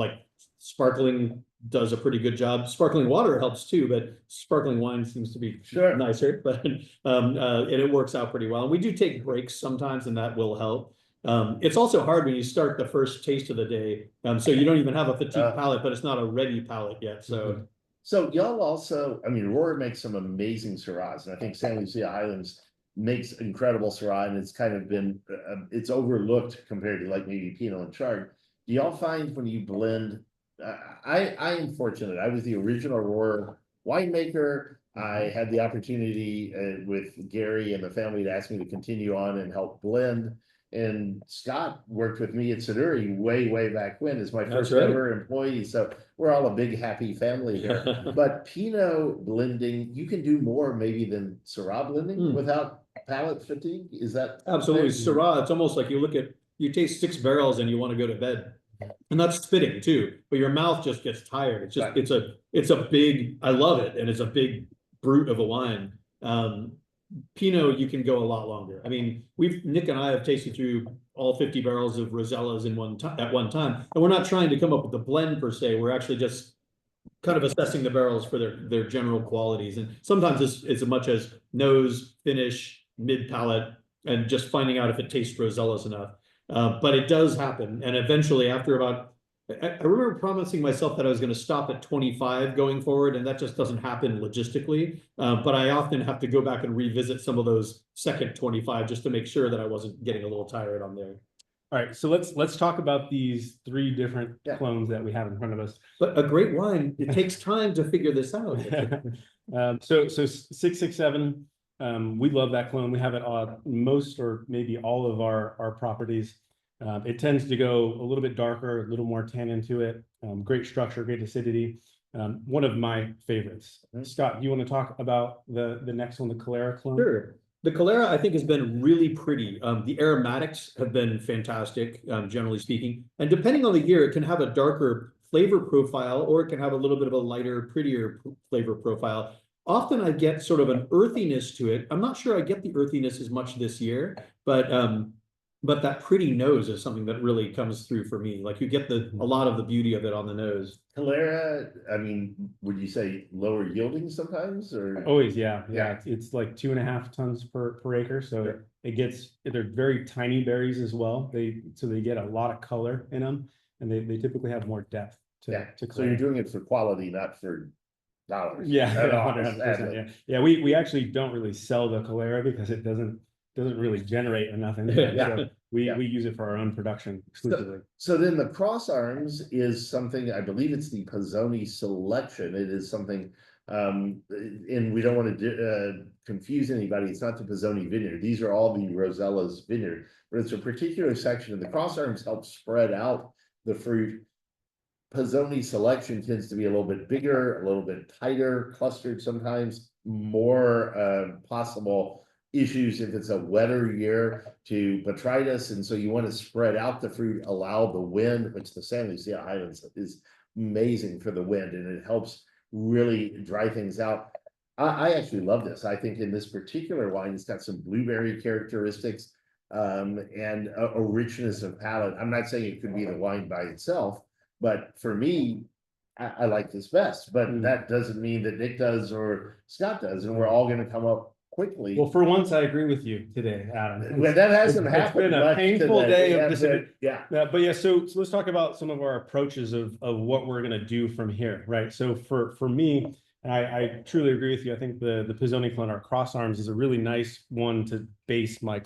sparkling does a pretty good job. Sparkling water helps too, but sparkling wine seems to be
Sure.
nicer, but and it works out pretty well. And we do take breaks sometimes and that will help. It's also hard when you start the first taste of the day. So you don't even have a fatigued palate, but it's not a ready palate yet. So
So y'all also, I mean, ROAR makes some amazing Syrahs, and I think Santa Lucia Highlands makes incredible Syrah, and it's kind of been, it's overlooked compared to like maybe Pinot and Chard. Do y'all find when you blend, I am fortunate, I was the original ROAR winemaker. I had the opportunity with Gary and the family to ask me to continue on and help blend. And Scott worked with me at Siduri way back when as my
That's
first
right.
ever employee. So we're all a big happy family here. But Pinot blending, you can do more maybe than Syrah blending without palate fatigue. Is that?
absolutely,
fair?
Syrah, it's almost like you taste 6 barrels and you want to go to bed. And that's spitting too, but your mouth just gets tired. It's just,
Right.
it's a big, I love it. And it's a big brute of a wine. Pinot, you can go a lot longer. I mean, Nick and I have tasted through all 50 barrels of Rosellas at one time. And we're not trying to come up with a blend per se. We're actually just kind of assessing the barrels for their general qualities. And sometimes it's as much as nose, finish, mid palate, and just finding out if it tastes Rosellas enough. But it does happen. And eventually after I remember promising myself that I was going to stop at 25 going forward, and that just doesn't happen logistically. But I often have to go back and revisit some of those second 25 just to make sure that I wasn't getting a little tired on there.
All right, so let's talk about these 3 different
Yeah.
clones that we have in front of us.
But a great wine, it takes time to figure this out.
So 667, we love that clone. We have it on most or maybe all of our properties. It tends to go a little bit darker, a little more tannin to it. Great structure, great acidity. One of my favorites. Scott, you want to talk about the next one, the Calera clone?
Sure. The Calera, I think, has been really pretty. The aromatics have been fantastic, generally speaking. And depending on the year, it can have a darker flavor profile, or it can have a little bit of a lighter, prettier flavor profile. Often I get sort of an earthiness to it. I'm not sure I get the earthiness as much this year, but that pretty nose is something that really comes through for me. Like you get a lot of the beauty of it on the nose.
Calera, I mean, would you say lower yielding sometimes or?
Always, yeah.
Yeah.
It's like 2.5 tons per acre. So
Sure.
they're very tiny berries as well. They get a lot of color in them, and they typically have more depth to
So you're doing it for quality, not for dollars.
Yeah,
At all,
100%,
sadly.
yeah. We actually don't really sell the Calera because it doesn't doesn't really generate enough.
Yeah.
So we
Yeah.
we use it for our own production exclusively.
So then the cross arms is something, I believe it's the Pizzoni selection. It is something, and we don't want to confuse anybody. It's not the Pizzoni vineyard. These are all the Rosella's vineyard, but it's a particular section, and the cross arms help spread out the fruit. Pizzoni selection tends to be a little bit bigger, a little bit tighter, clustered sometimes, more possible issues if it's a wetter year to botrytis, and so you want to spread out the fruit, allow the wind, which the Santa Lucia Highlands is amazing for the wind, and it helps really dry things out. I actually love this. I think in this particular wine, it's got some blueberry characteristics and a richness of palate. I'm not saying it could be the wine by itself, but for me, I like this best. But that doesn't mean that Nick does or Scott does, and we're all going to come up quickly.
Well, for once, I agree with you today, Adam.
Well, that hasn't
It's
happened.
been a
much
painful
today.
day of
Yeah,
disagreement.
yeah.
But yeah, so let's talk about some of our approaches of what we're gonna do from here, right? So for me, I truly agree with you. I think the Pizzoni clone, our cross arms, is a really nice one to base my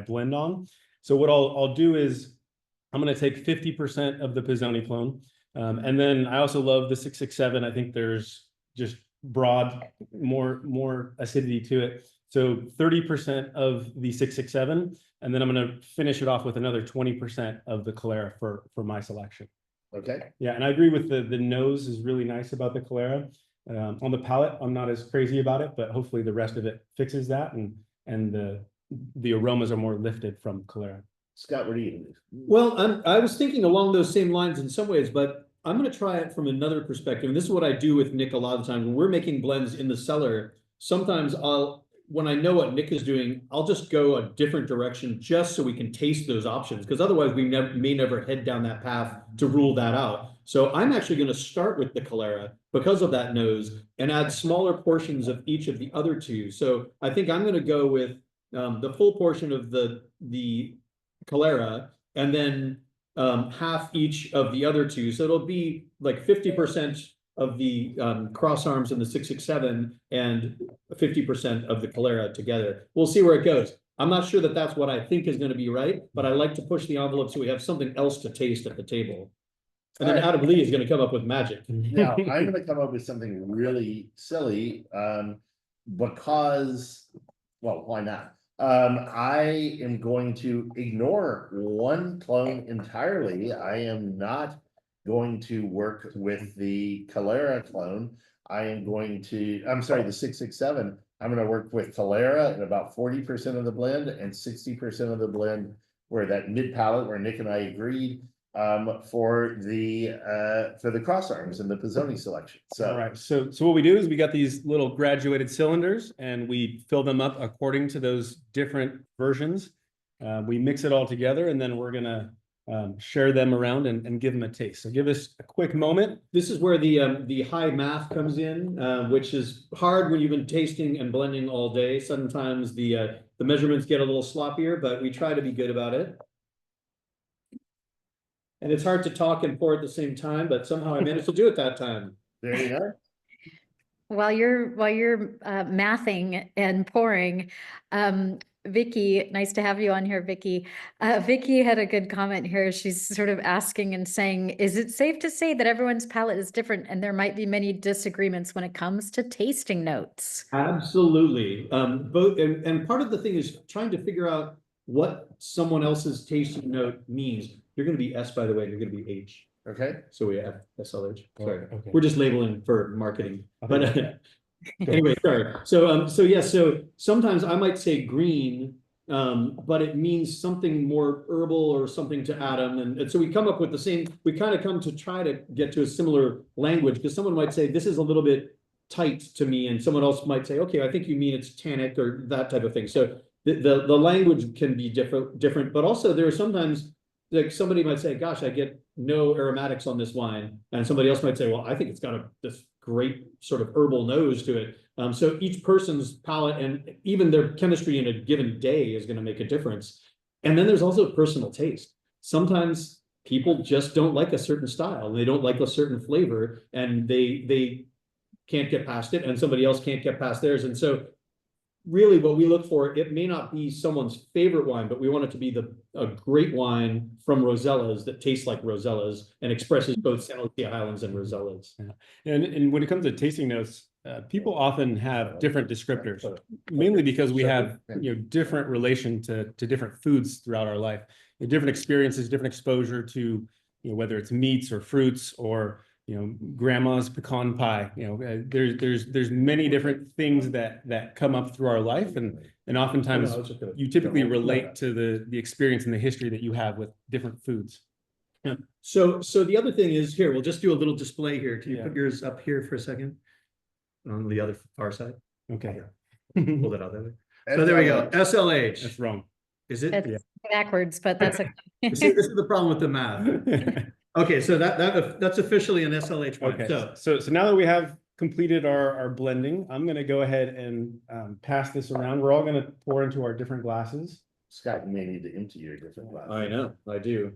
blend on. So what I'll do is I'm gonna take 50% of the Pizzoni clone, and then I also love the 667. I think there's just broad, more acidity to it. So 30% of the 667, and then I'm going to finish it off with another 20% of the Calera for my selection.
Okay.
Yeah, and I agree with the nose is really nice about the Calera. On the palate, I'm not as crazy about it, but hopefully the rest of it fixes that, and the aromas are more lifted from Calera.
Scott, what do you do?
Well, I was thinking along those same lines in some ways, but I'm going to try it from another perspective. And this is what I do with Nick a lot of the time. When we're making blends in the cellar, sometimes when I know what Nick is doing, I'll just go a different direction just so we can taste those options. Because otherwise we may never head down that path to rule that out. So I'm actually going to start with the Calera because of that nose and add smaller portions of each of the other two. So I think I'm going to go with the full portion of the Calera, and then half each of the other two. So it'll be like 50% of the cross arms and the 667 and 50% of the Calera together. We'll see where it goes. I'm not sure that that's what I think is going to be right, but I like to push the envelope so we have something else to taste at the table. And then Adam Lee is going to come up with magic.
Now, I'm going to come up with something really silly because, well, why not? I am going to ignore one clone entirely. I am not going to work with the Calera clone. I'm sorry, the 667. I'm going to work with Calera at about 40% of the blend and 60% of the blend where that mid palate where Nick and I agreed for the cross arms and the Pizzoni selection. So
all right, so what we do is we got these little graduated cylinders and we fill them up according to those different versions. We mix it all together, and then we're gonna share them around and give them a taste. So give us a quick moment.
This is where the high math comes in, which is hard when you've been tasting and blending all day. Sometimes the measurements get a little sloppier, but we try to be good about it. And it's hard to talk and pour at the same time, but somehow I managed to do it that time.
there you go.
While you're mathing and pouring, Vicky, nice to have you on here, Vicky. Vicky had a good comment here. She's sort of asking and saying, is it safe to say that everyone's palate is different and there might be many disagreements when it comes to tasting notes?
Absolutely. And part of the thing is trying to figure out what someone else's tasting note means. You're going to be S, by the way, and you're going to be H.
Okay.
So we have SLH. Sorry.
Okay.
We're just labeling for marketing. But anyway, sorry. So sometimes I might say green, but it means something more herbal or something to Adam. And so we come up with we kind of come to try to get to a similar language, because someone might say, this is a little bit tight to me. And someone else might say, okay, I think you mean it's tannic or that type of thing. So the language can be different, but also there are sometimes like somebody might say, gosh, I get no aromatics on this wine. And somebody else might say, well, I think it's got this great sort of herbal nose to it. So each person's palate and even their chemistry in a given day is going to make a difference. And then there's also personal taste. Sometimes people just don't like a certain style and they don't like a certain flavor, and they can't get past it, and somebody else can't get past theirs. And so really what we look for, it may not be someone's favorite wine, but we want it to be a great wine from Rosellas that tastes like Rosellas and expresses both Santa Lucia Highlands and Rosellas.
And when it comes to tasting notes, people often have different descriptors, mainly because we have different relation to different foods throughout our life, different experiences, different exposure to whether it's meats or fruits or grandma's pecan pie. There's many different things that come up through our life, and oftentimes you typically relate to the experience and the history that you have with different foods.
Yeah. So the other thing is here, we'll just do a little display here. Can you put yours up here for a second? On the other far side.
Okay.
Pull that out there. So there we go. SLH.
That's wrong.
Is it?
It's backwards, but that's okay.
See, this is the problem with the math. Okay, so that's officially an SLH wine.
Okay. So now that we have completed our blending, I'm going to go ahead and pass this around. We're all going to pour into our different glasses.
Scott, you may need to empty your different glasses.
I know, I do.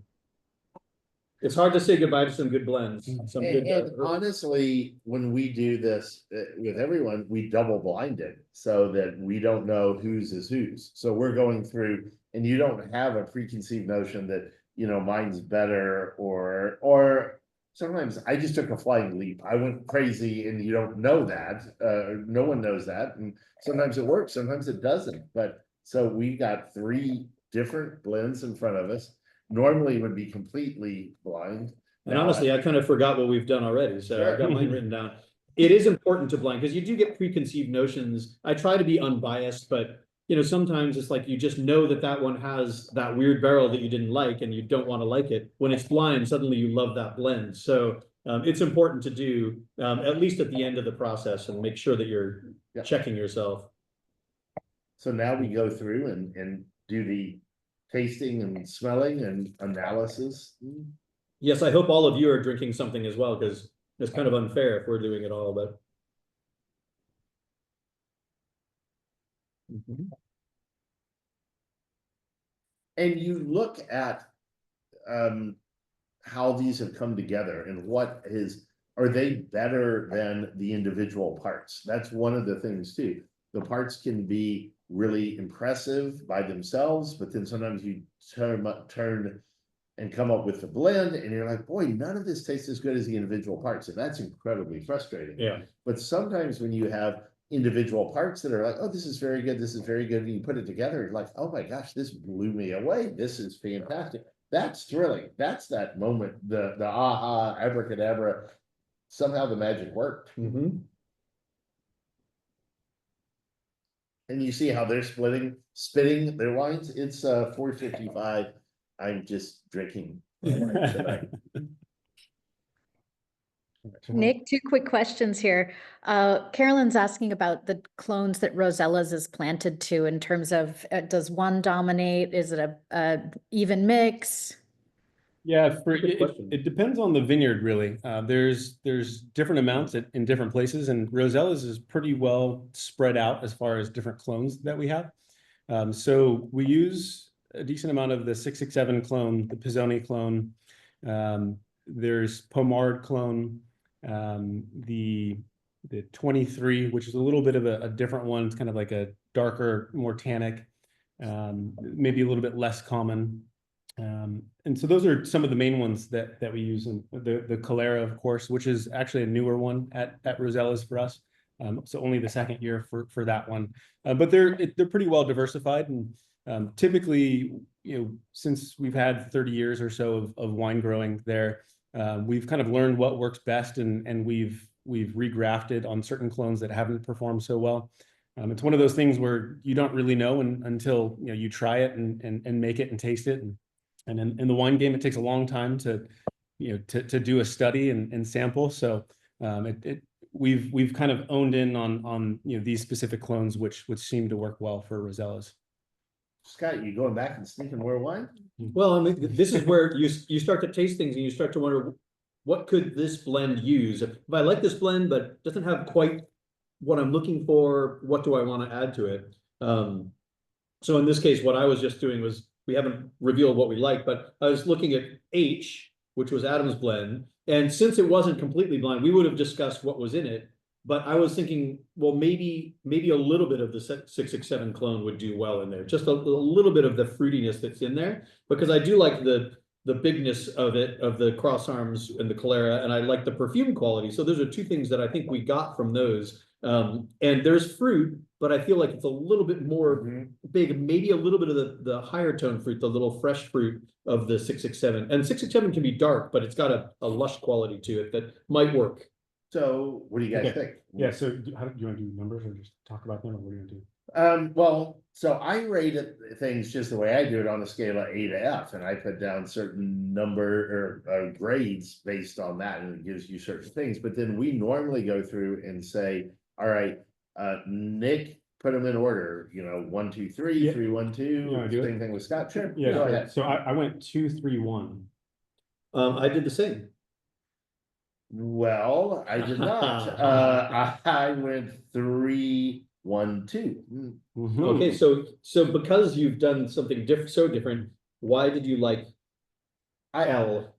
It's hard to say goodbye to some good blends. Some good.
And honestly, when we do this with everyone, we double blind it so that we don't know whose is whose. So we're going through, and you don't have a preconceived notion that mine's better, or sometimes I just took a flying leap. I went crazy, and you don't know that. No one knows that, and sometimes it works, sometimes it doesn't. But so we got 3 different blends in front of us. Normally would be completely blind.
And honestly, I kind of forgot what we've done already, so I got mine written down. It is important to blind because you do get preconceived notions. I try to be unbiased, but sometimes it's like you just know that one has that weird barrel that you didn't like and you don't want to like it. When it's blind, suddenly you love that blend. So it's important to do at least at the end of the process and make sure that you're checking yourself.
So now we go through and do the tasting and smelling and analysis.
Yes, I hope all of you are drinking something as well, because it's kind of unfair if we're doing it all, but.
And you look at how these have come together and are they better than the individual parts? That's one of the things too. The parts can be really impressive by themselves, but then sometimes you turn and come up with the blend and you're like, boy, none of this tastes as good as the individual parts, and that's incredibly frustrating.
Yeah.
But sometimes when you have individual parts that are like, oh, this is very good, and you put it together, you're like, oh my gosh, this blew me away, this is fantastic. That's thrilling. That's that moment, the aha, abracadabra, somehow the magic worked. And you see how they're spitting their wines. It's 4:55. I'm just drinking.
Nick, 2 quick questions here. Carolyn's asking about the clones that Rosellas is planted to in terms of, does one dominate? Is it a even mix?
Yeah, it depends on the vineyard, really. There's different amounts in different places, and Rosellas is pretty well spread out as far as different clones that we have. So we use a decent amount of the 667 clone, the Pizzoni clone. There's Pomard clone, the 23, which is a little bit of a different one. It's kind of like a darker, more tannic, maybe a little bit less common. And so those are some of the main ones that we use. And the Calera, of course, which is actually a newer one at Rosellas for us. So only the 2nd year for that one. But they're pretty well diversified, and typically, since we've had 30 years or so of wine growing there, we've kind of learned what works best, and we've regrafted on certain clones that haven't performed so well. It's one of those things where you don't really know until you try it and make it and taste it. And in the wine game, it takes a long time to do a study and sample. So we've kind of owned in on these specific clones, which seem to work well for Rosellas.
Scott, you going back and sneaking more wine?
Well, I mean, this is where you start to taste things and you start to wonder, what could this blend use? If I like this blend, but doesn't have quite what I'm looking for, what do I want to add to it? So in this case, what I was just doing was, we haven't revealed what we like, but I was looking at H, which was Adam's blend. And since it wasn't completely blind, we would have discussed what was in it. But I was thinking, well, maybe a little bit of the 667 clone would do well in there. Just a little bit of the fruitiness that's in there, because I do like the bigness of it, of the cross arms and the Calera, and I like the perfume quality. So those are two things that I think we got from those. And there's fruit, but I feel like it's a little bit more big, maybe a little bit of the higher tone fruit, the little fresh fruit of the 667. And 667 can be dark, but it's got a lush quality to it that might work.
So what do you guys
Okay.
think?
Yeah, so do you want to do numbers or just talk about them, or what do you want to do?
Well, so I rated things just the way I do it on a scale of A to F, and I put down certain number or grades based on that, and it gives you certain things. But then we normally go through and say, all right, Nick, put them in order, 1, 2, 3,
Yeah.
3, 1, 2.
You wanna do it?
Same thing with Scott. Sure.
Yeah,
Go
sure.
ahead.
So I went 2, 3, 1.
I did the same.
Well, I did not. I went 3, 1, 2.
Okay, so because you've done something so different, why did you like L?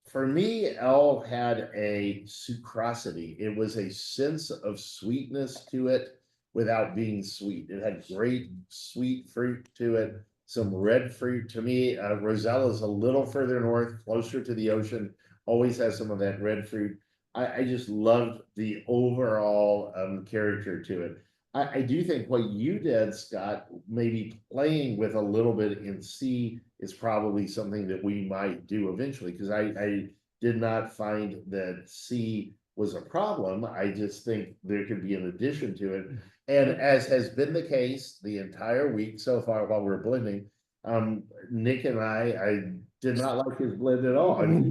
For me, L had a sucrosity. It was a sense of sweetness to it without being sweet. It had great sweet fruit to it, some red fruit. To me, Rosella is a little further north, closer to the ocean, always has some of that red fruit. I just loved the overall character to it. I do think what you did, Scott, maybe playing with a little bit in C is probably something that we might do eventually, because I did not find that C was a problem. I just think there could be an addition to it. And as has been the case the entire week so far while we're blending, Nick and I did not like his blend at all. I mean,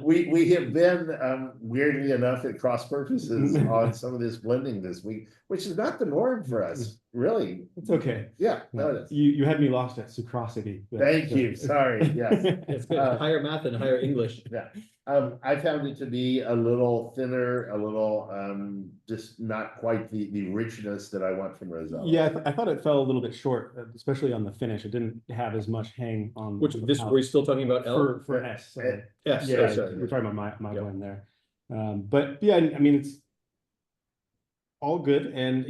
we have been weirdly enough at cross purposes on some of this blending this week, which is not the norm for us, really.
It's okay.
Yeah, no, it is.
You had me lost at sucrosity.
Thank you. Sorry. Yes.
It's good. Higher math and higher English.
Yeah. I found it to be a little thinner, a little just not quite the richness that I want from Rosella.
Yeah, I thought it fell a little bit short, especially on the finish. It didn't have as much hang on.
Which
the
this
palate.
we're still talking about L
for S. Sorry.
yes.
Yeah,
Sorry.
we're talking about my
Yeah.
blend there. But yeah, I mean, it's all good, and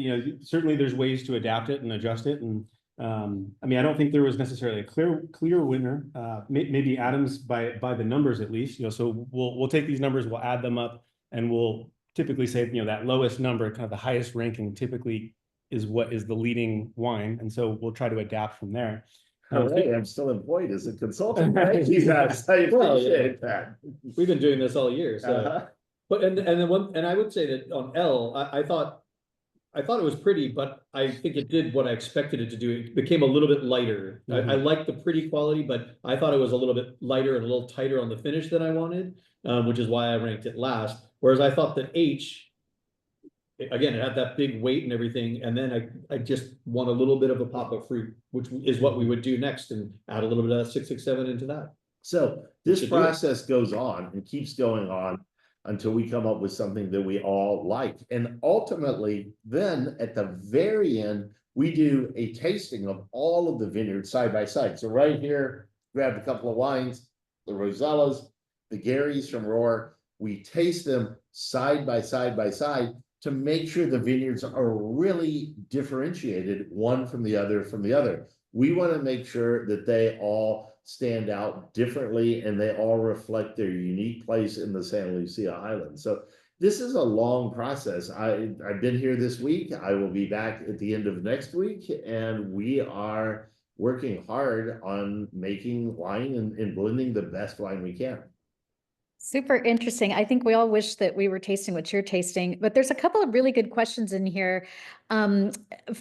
certainly there's ways to adapt it and adjust it. And I mean, I don't think there was necessarily a clear winner. Maybe Adams by the numbers at least. So we'll take these numbers, we'll add them up, and we'll typically say that lowest number, kind of the highest ranking, typically is what is the leading wine, and so we'll try to adapt from there.
Hey, I'm still employed as a consultant. Thank you guys. I appreciate that.
We've been doing this all year. So
Uh-huh.
but and I would say that on L, I thought it was pretty, but I think it did what I expected it to do. It became a little bit lighter. I like the pretty quality, but I thought it was a little bit lighter and a little tighter on the finish than I wanted, which is why I ranked it last. Whereas I thought that H, again, it had that big weight and everything, and then I just want a little bit of a pop of fruit, which is what we would do next, and add a little bit of that 667 into that.
So this
should do it.
process goes on and keeps going on until we come up with something that we all like. And ultimately, then at the very end, we do a tasting of all of the vineyards side by side. So right here, grabbed a couple of wines, the Rosellas, the Garys from ROAR. We taste them side by side by side to make sure the vineyards are really differentiated one from the other. We want to make sure that they all stand out differently and they all reflect their unique place in the Santa Lucia Highlands. So this is a long process. I've been here this week. I will be back at the end of next week, and we are working hard on making wine and blending the best wine we can.
Super interesting. I think we all wish that we were tasting what you're tasting, but there's a couple of really good questions in here.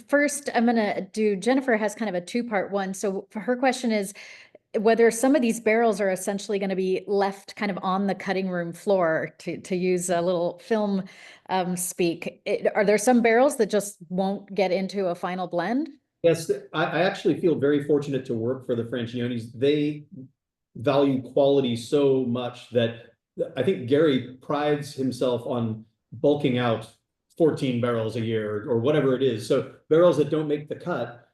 First, Jennifer has kind of a two-part one. So for her question is whether some of these barrels are essentially going to be left kind of on the cutting room floor, to use a little film speak. Are there some barrels that just won't get into a final blend?
Yes, I actually feel very fortunate to work for the Francionis. They value quality so much that I think Gary prides himself on bulking out 14 barrels a year or whatever it is. So barrels that don't make the cut,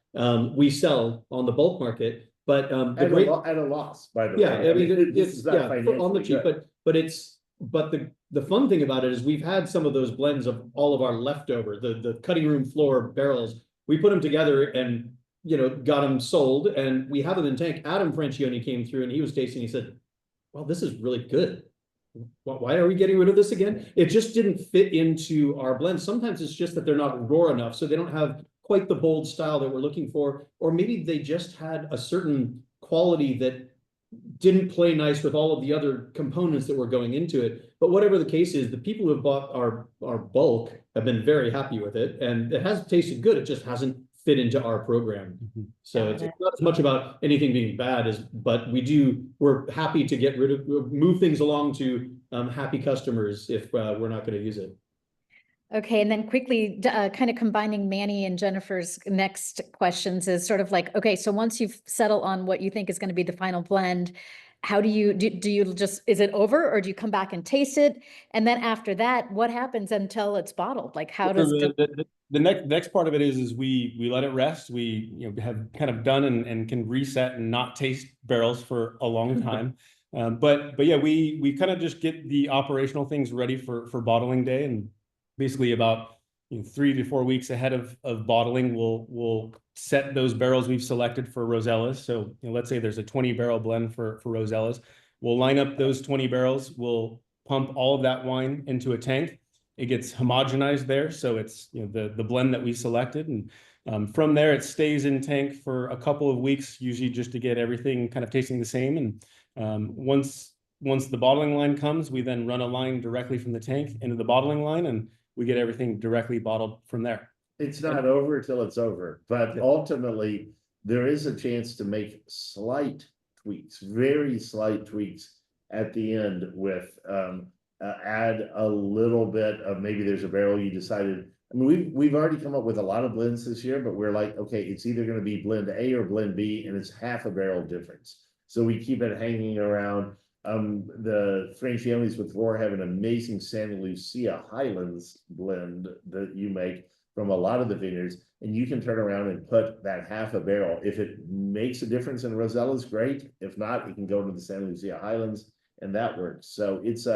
we sell on the bulk market. But
At a loss, by the way.
I mean,
this is not
on the cheap,
good.
but it's but the fun thing about it is we've had some of those blends of all of our leftover, the cutting room floor barrels. We put them together and, you know, got them sold, and we have them in tank. Adam Franscioni came through and he was tasting. He said, well, this is really good. Why are we getting rid of this again? It just didn't fit into our blend. Sometimes it's just that they're not raw enough, so they don't have quite the bold style that we're looking for, or maybe they just had a certain quality that didn't play nice with all of the other components that were going into it. But whatever the case is, the people who have bought our bulk have been very happy with it, and it has tasted good. It just hasn't fit into our program. So it's not as much about anything being bad as, but we're happy to get rid of, move things along to happy customers if we're not going to use it.
Okay, and then quickly, kind of combining Manny and Jennifer's next questions is sort of like, okay, so once you've settled on what you think is going to be the final blend, how do you just, is it over, or do you come back and taste it? And then after that, what happens until it's bottled? Like, how does
the next part of it is we let it rest. We, you know, have kind of done and can reset and not taste barrels for a long time. But yeah, we kind of just get the operational things ready for bottling day, and basically about 3 to 4 weeks ahead of bottling, we'll set those barrels we've selected for Rosellas. So let's say there's a 20 barrel blend for Rosellas. We'll line up those 20 barrels. We'll pump all of that wine into a tank. It gets homogenized there, so it's the blend that we selected, and from there it stays in tank for a couple of weeks, usually just to get everything kind of tasting the same. And once the bottling line comes, we then run a line directly from the tank into the bottling line, and we get everything directly bottled from there.
It's not over till it's over, but ultimately there is a chance to make slight tweaks, very slight tweaks at the end with add a little bit of, maybe there's a barrel you decided. I mean, we've already come up with a lot of blends this year, but we're like, okay, it's either going to be blend A or blend B, and it's half a barrel difference. So we keep it hanging around. The Franscionis with ROAR have an amazing Santa Lucia Highlands blend that you make from a lot of the vineyards, and you can turn around and put that half a barrel. If it makes a difference in Rosella's, great. If not, it can go to the Santa Lucia Highlands, and that works. So it's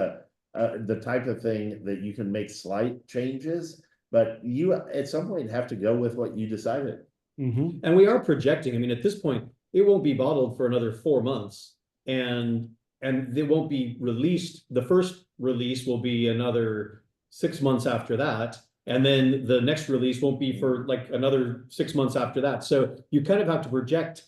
the type of thing that you can make slight changes, but you at some point have to go with what you decided.
And we are projecting, I mean, at this point, it won't be bottled for another 4 months, and it won't be released. The first release will be another 6 months after that. And then the next release won't be for like another 6 months after that. So you kind of have to project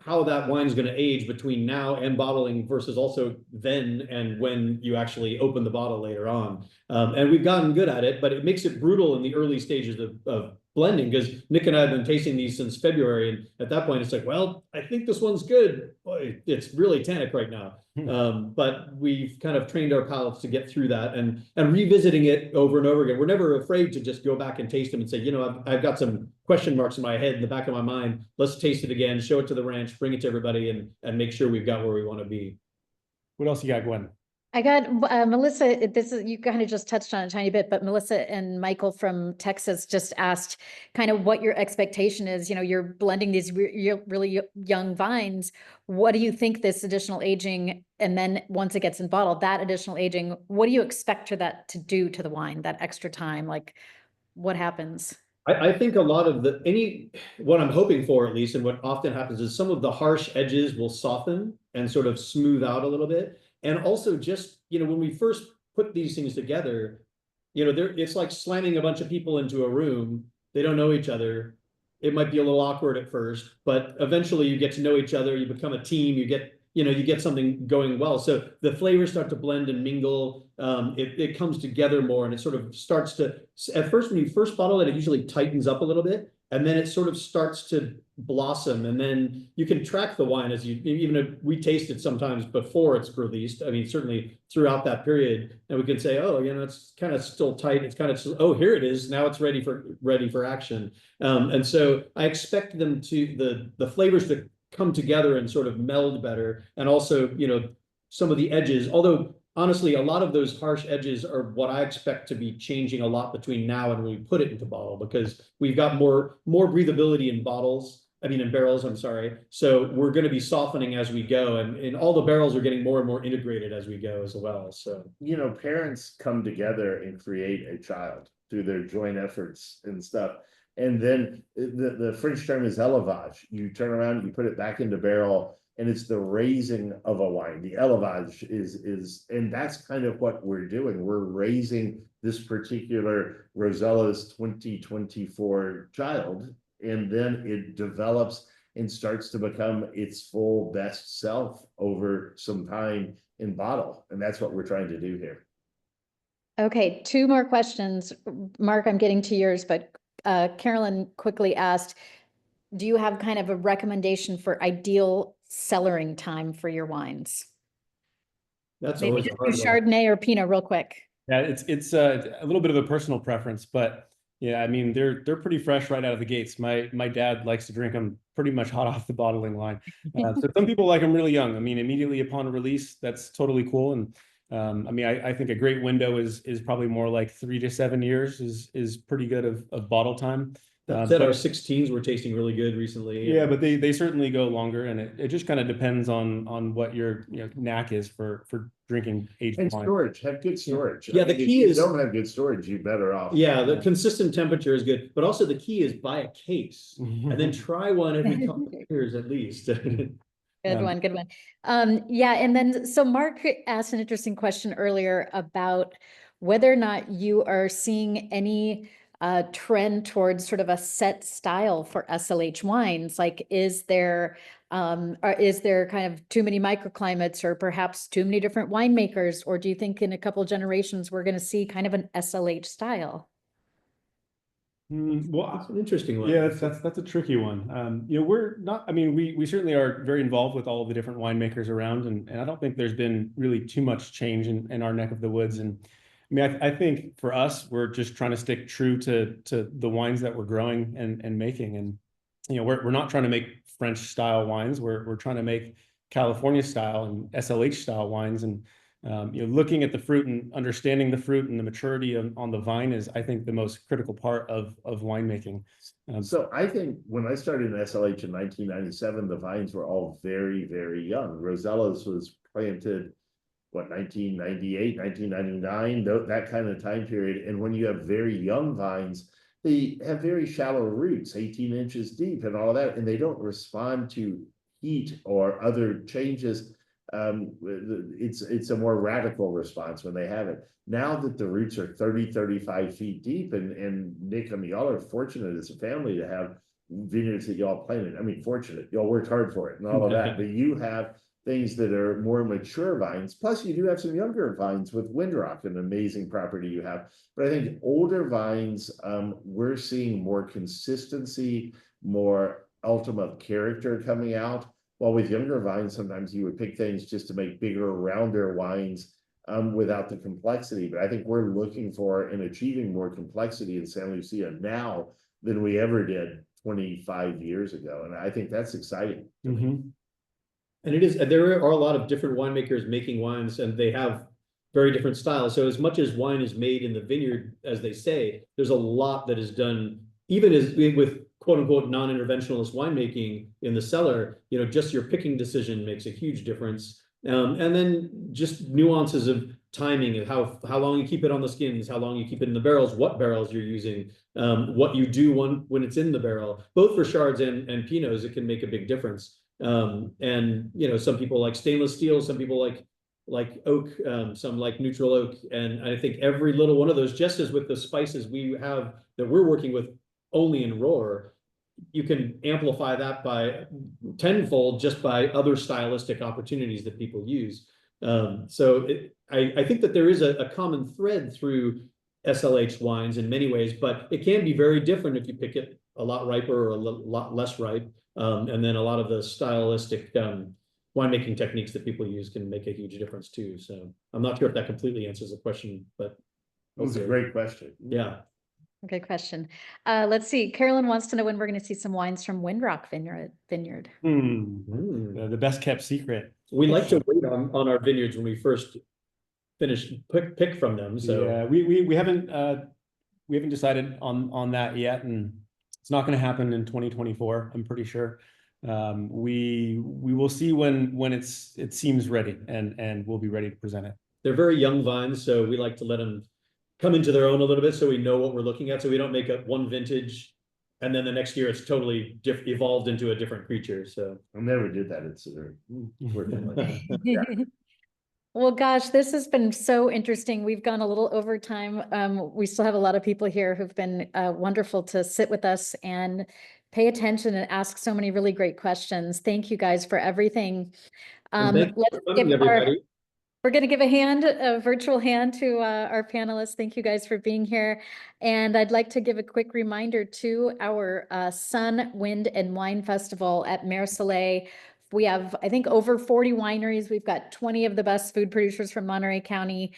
how that wine is going to age between now and bottling versus also then and when you actually open the bottle later on. And we've gotten good at it, but it makes it brutal in the early stages of blending, because Nick and I have been tasting these since February, and at that point it's like, well, I think this one's good. Boy, it's really tannic right now. But we've kind of trained our palates to get through that, and revisiting it over and over again. We're never afraid to just go back and taste them and say, I've got some question marks in my head, in the back of my mind. Let's taste it again, show it to the ranch, bring it to everybody, and make sure we've got where we want to be.
What else you got, Gwen?
I got Melissa, you kind of just touched on it a tiny bit, but Melissa and Michael from Texas just asked kind of what your expectation is. You're blending these really young vines. What do you think this additional aging, and then once it gets in bottle, that additional aging, what do you expect for that to do to the wine, that extra time? Like, what happens?
I think a lot of what I'm hoping for at least, and what often happens, is some of the harsh edges will soften and sort of smooth out a little bit. And also just, when we first put these things together, it's like slamming a bunch of people into a room. They don't know each other. It might be a little awkward at first, but eventually you get to know each other. You become a team. You get something going well. So the flavors start to blend and mingle. It comes together more, and it sort of starts to, at first, when you first bottle it, it usually tightens up a little bit, and then it sort of starts to blossom. And then you can track the wine as even if we taste it sometimes before it's released. I mean, certainly throughout that period, and we can say, oh, it's kind of still tight. It's kind of, oh, here it is. Now it's ready for action. And so I expect them to, the flavors to come together and sort of meld better. And also, some of the edges, although honestly, a lot of those harsh edges are what I expect to be changing a lot between now and when we put it into bottle, because we've got more breathability in bottles. in barrels, I'm sorry. So we're going to be softening as we go, and all the barrels are getting more and more integrated as we go as well. So,
Parents come together and create a child through their joint efforts and stuff. And then the French term is élevage. You turn around, you put it back into barrel, and it's the raising of a wine. The élevage is, and that's kind of what we're doing. We're raising this particular Rosella's 2024 child, and then it develops and starts to become its full best self over some time in bottle. And that's what we're trying to do here.
Okay, two more questions. Mark, I'm getting to yours, but Carolyn quickly asked, do you have kind of a recommendation for ideal cellaring time for your wines?
that's
Maybe
always a
just
hard
do
one.
Chardonnay or Pinot real quick.
Yeah, it's a little bit of a personal preference, but yeah, I mean, they're pretty fresh right out of the gates. My dad likes to drink them pretty much hot off the bottling line. So some people like them really young. I mean, immediately upon release, that's totally cool. And I mean, I think a great window is probably more like 3 to 7 years is pretty good of bottle time.
That said, our 16s were tasting really good recently.
Yeah, but they certainly go longer, and it just kind of depends on what your knack is for drinking aged
And
wine.
storage, have good storage.
Yeah, the key is,
if you don't have good storage, you're better off.
yeah, the consistent temperature is good, but also the key is buy a case and then try one every couple of years at least.
Good one, good one. Yeah, and then so Mark asked an interesting question earlier about whether or not you are seeing any trend towards sort of a set style for SLH wines. Like, is there kind of too many microclimates, or perhaps too many different winemakers, or do you think in a couple of generations we're going to see kind of an SLH style?
Well,
That's an interesting one.
yeah, that's a tricky one. We're not, I mean, we certainly are very involved with all of the different winemakers around, and I don't think there's been really too much change in our neck of the woods. And I mean, I think for us, we're just trying to stick true to the wines that we're growing and making. And we're not trying to make French style wines. We're trying to make California style and SLH style wines. And looking at the fruit and understanding the fruit and the maturity on the vine is, I think, the most critical part of winemaking.
So I think when I started in SLH in 1997, the vines were all very, very young. Rosella's was planted, 1998, 1999, that kind of time period. And when you have very young vines, they have very shallow roots, 18 inches deep and all of that, and they don't respond to heat or other changes. It's a more radical response when they have it. Now that the roots are 30, 35 feet deep, and Nick, I mean, y'all are fortunate as a family to have vineyards that y'all planted. I mean, fortunate, y'all worked hard for it and all of that, but you have things that are more mature vines. Plus, you do have some younger vines with Windrock, an amazing property you have. But I think older vines, we're seeing more consistency, more ultimate character coming out. While with younger vines, sometimes you would pick things just to make bigger, rounder wines without the complexity. But I think we're looking for and achieving more complexity in Santa Lucia now than we ever did 25 years ago. And I think that's exciting.
And it is, there are a lot of different winemakers making wines, and they have very different styles. So as much as wine is made in the vineyard, as they say, there's a lot that is done, even as with quote unquote non-interventionalist winemaking in the cellar. Just your picking decision makes a huge difference. And then just nuances of timing and how long you keep it on the skins, how long you keep it in the barrels, what barrels you're using, what you do when it's in the barrel. Both for Chards and Pinots, it can make a big difference. And some people like stainless steel, some people like oak, some like neutral oak. And I think every little one of those, just as with the spices we have that we're working with only in ROAR, you can amplify that by tenfold just by other stylistic opportunities that people use. So I think that there is a common thread through SLH wines in many ways, but it can be very different if you pick it a lot riper or a lot less ripe. And then a lot of the stylistic winemaking techniques that people use can make a huge difference too. So I'm not sure if that completely answers the question, but
It was a great question.
Yeah.
Good question. Let's see. Carolyn wants to know when we're going to see some wines from Windrock Vineyard.
The best kept secret.
We like to wait on our vineyards when we first pick from them. So
yeah, we haven't decided on that yet, and It's not going to happen in 2024, I'm pretty sure. We will see when it seems ready, and we'll be ready to present it.
They're very young vines, so we like to let them come into their own a little bit so we know what we're looking at. So we don't make up one vintage and then the next year it's totally evolved into a different creature. So
I'll never do that. It's
Well, gosh, this has been so interesting. We've gone a little over time. We still have a lot of people here who've been wonderful to sit with us and pay attention and ask so many really great questions. Thank you guys for everything.
thank you for coming, everybody.
We're going to give a virtual hand to our panelists. Thank you guys for being here. And I'd like to give a quick reminder to our Sun, Wind, and Wine Festival at Mare Soleil. We have, I think, over 40 wineries. We've got 20 of the best food producers from Monterey County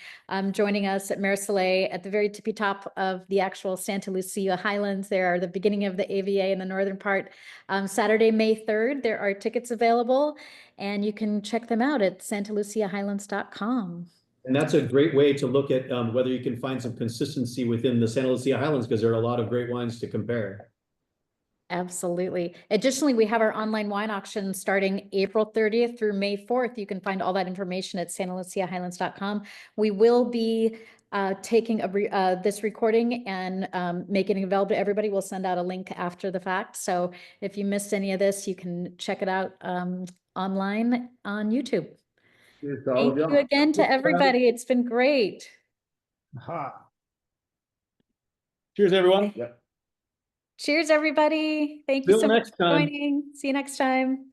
joining us at Mare Soleil at the very tippy top of the actual Santa Lucia Highlands. There are the beginning of the AVA in the northern part. Saturday, May 3rd, there are tickets available, and you can check them out at santaluciahighlands.com.
And that's a great way to look at whether you can find some consistency within the Santa Lucia Highlands, because there are a lot of great wines to compare.
Absolutely. Additionally, we have our online wine auction starting April 30th through May 4th. You can find all that information at santaluciahighlands.com. We will be taking this recording and making it available to everybody. We'll send out a link after the fact. So if you missed any of this, you can check it out online on YouTube. Thank you again to everybody. It's been great.
Cheers, everyone.
Yep.
Cheers, everybody. Thank you so much for joining. See you next time.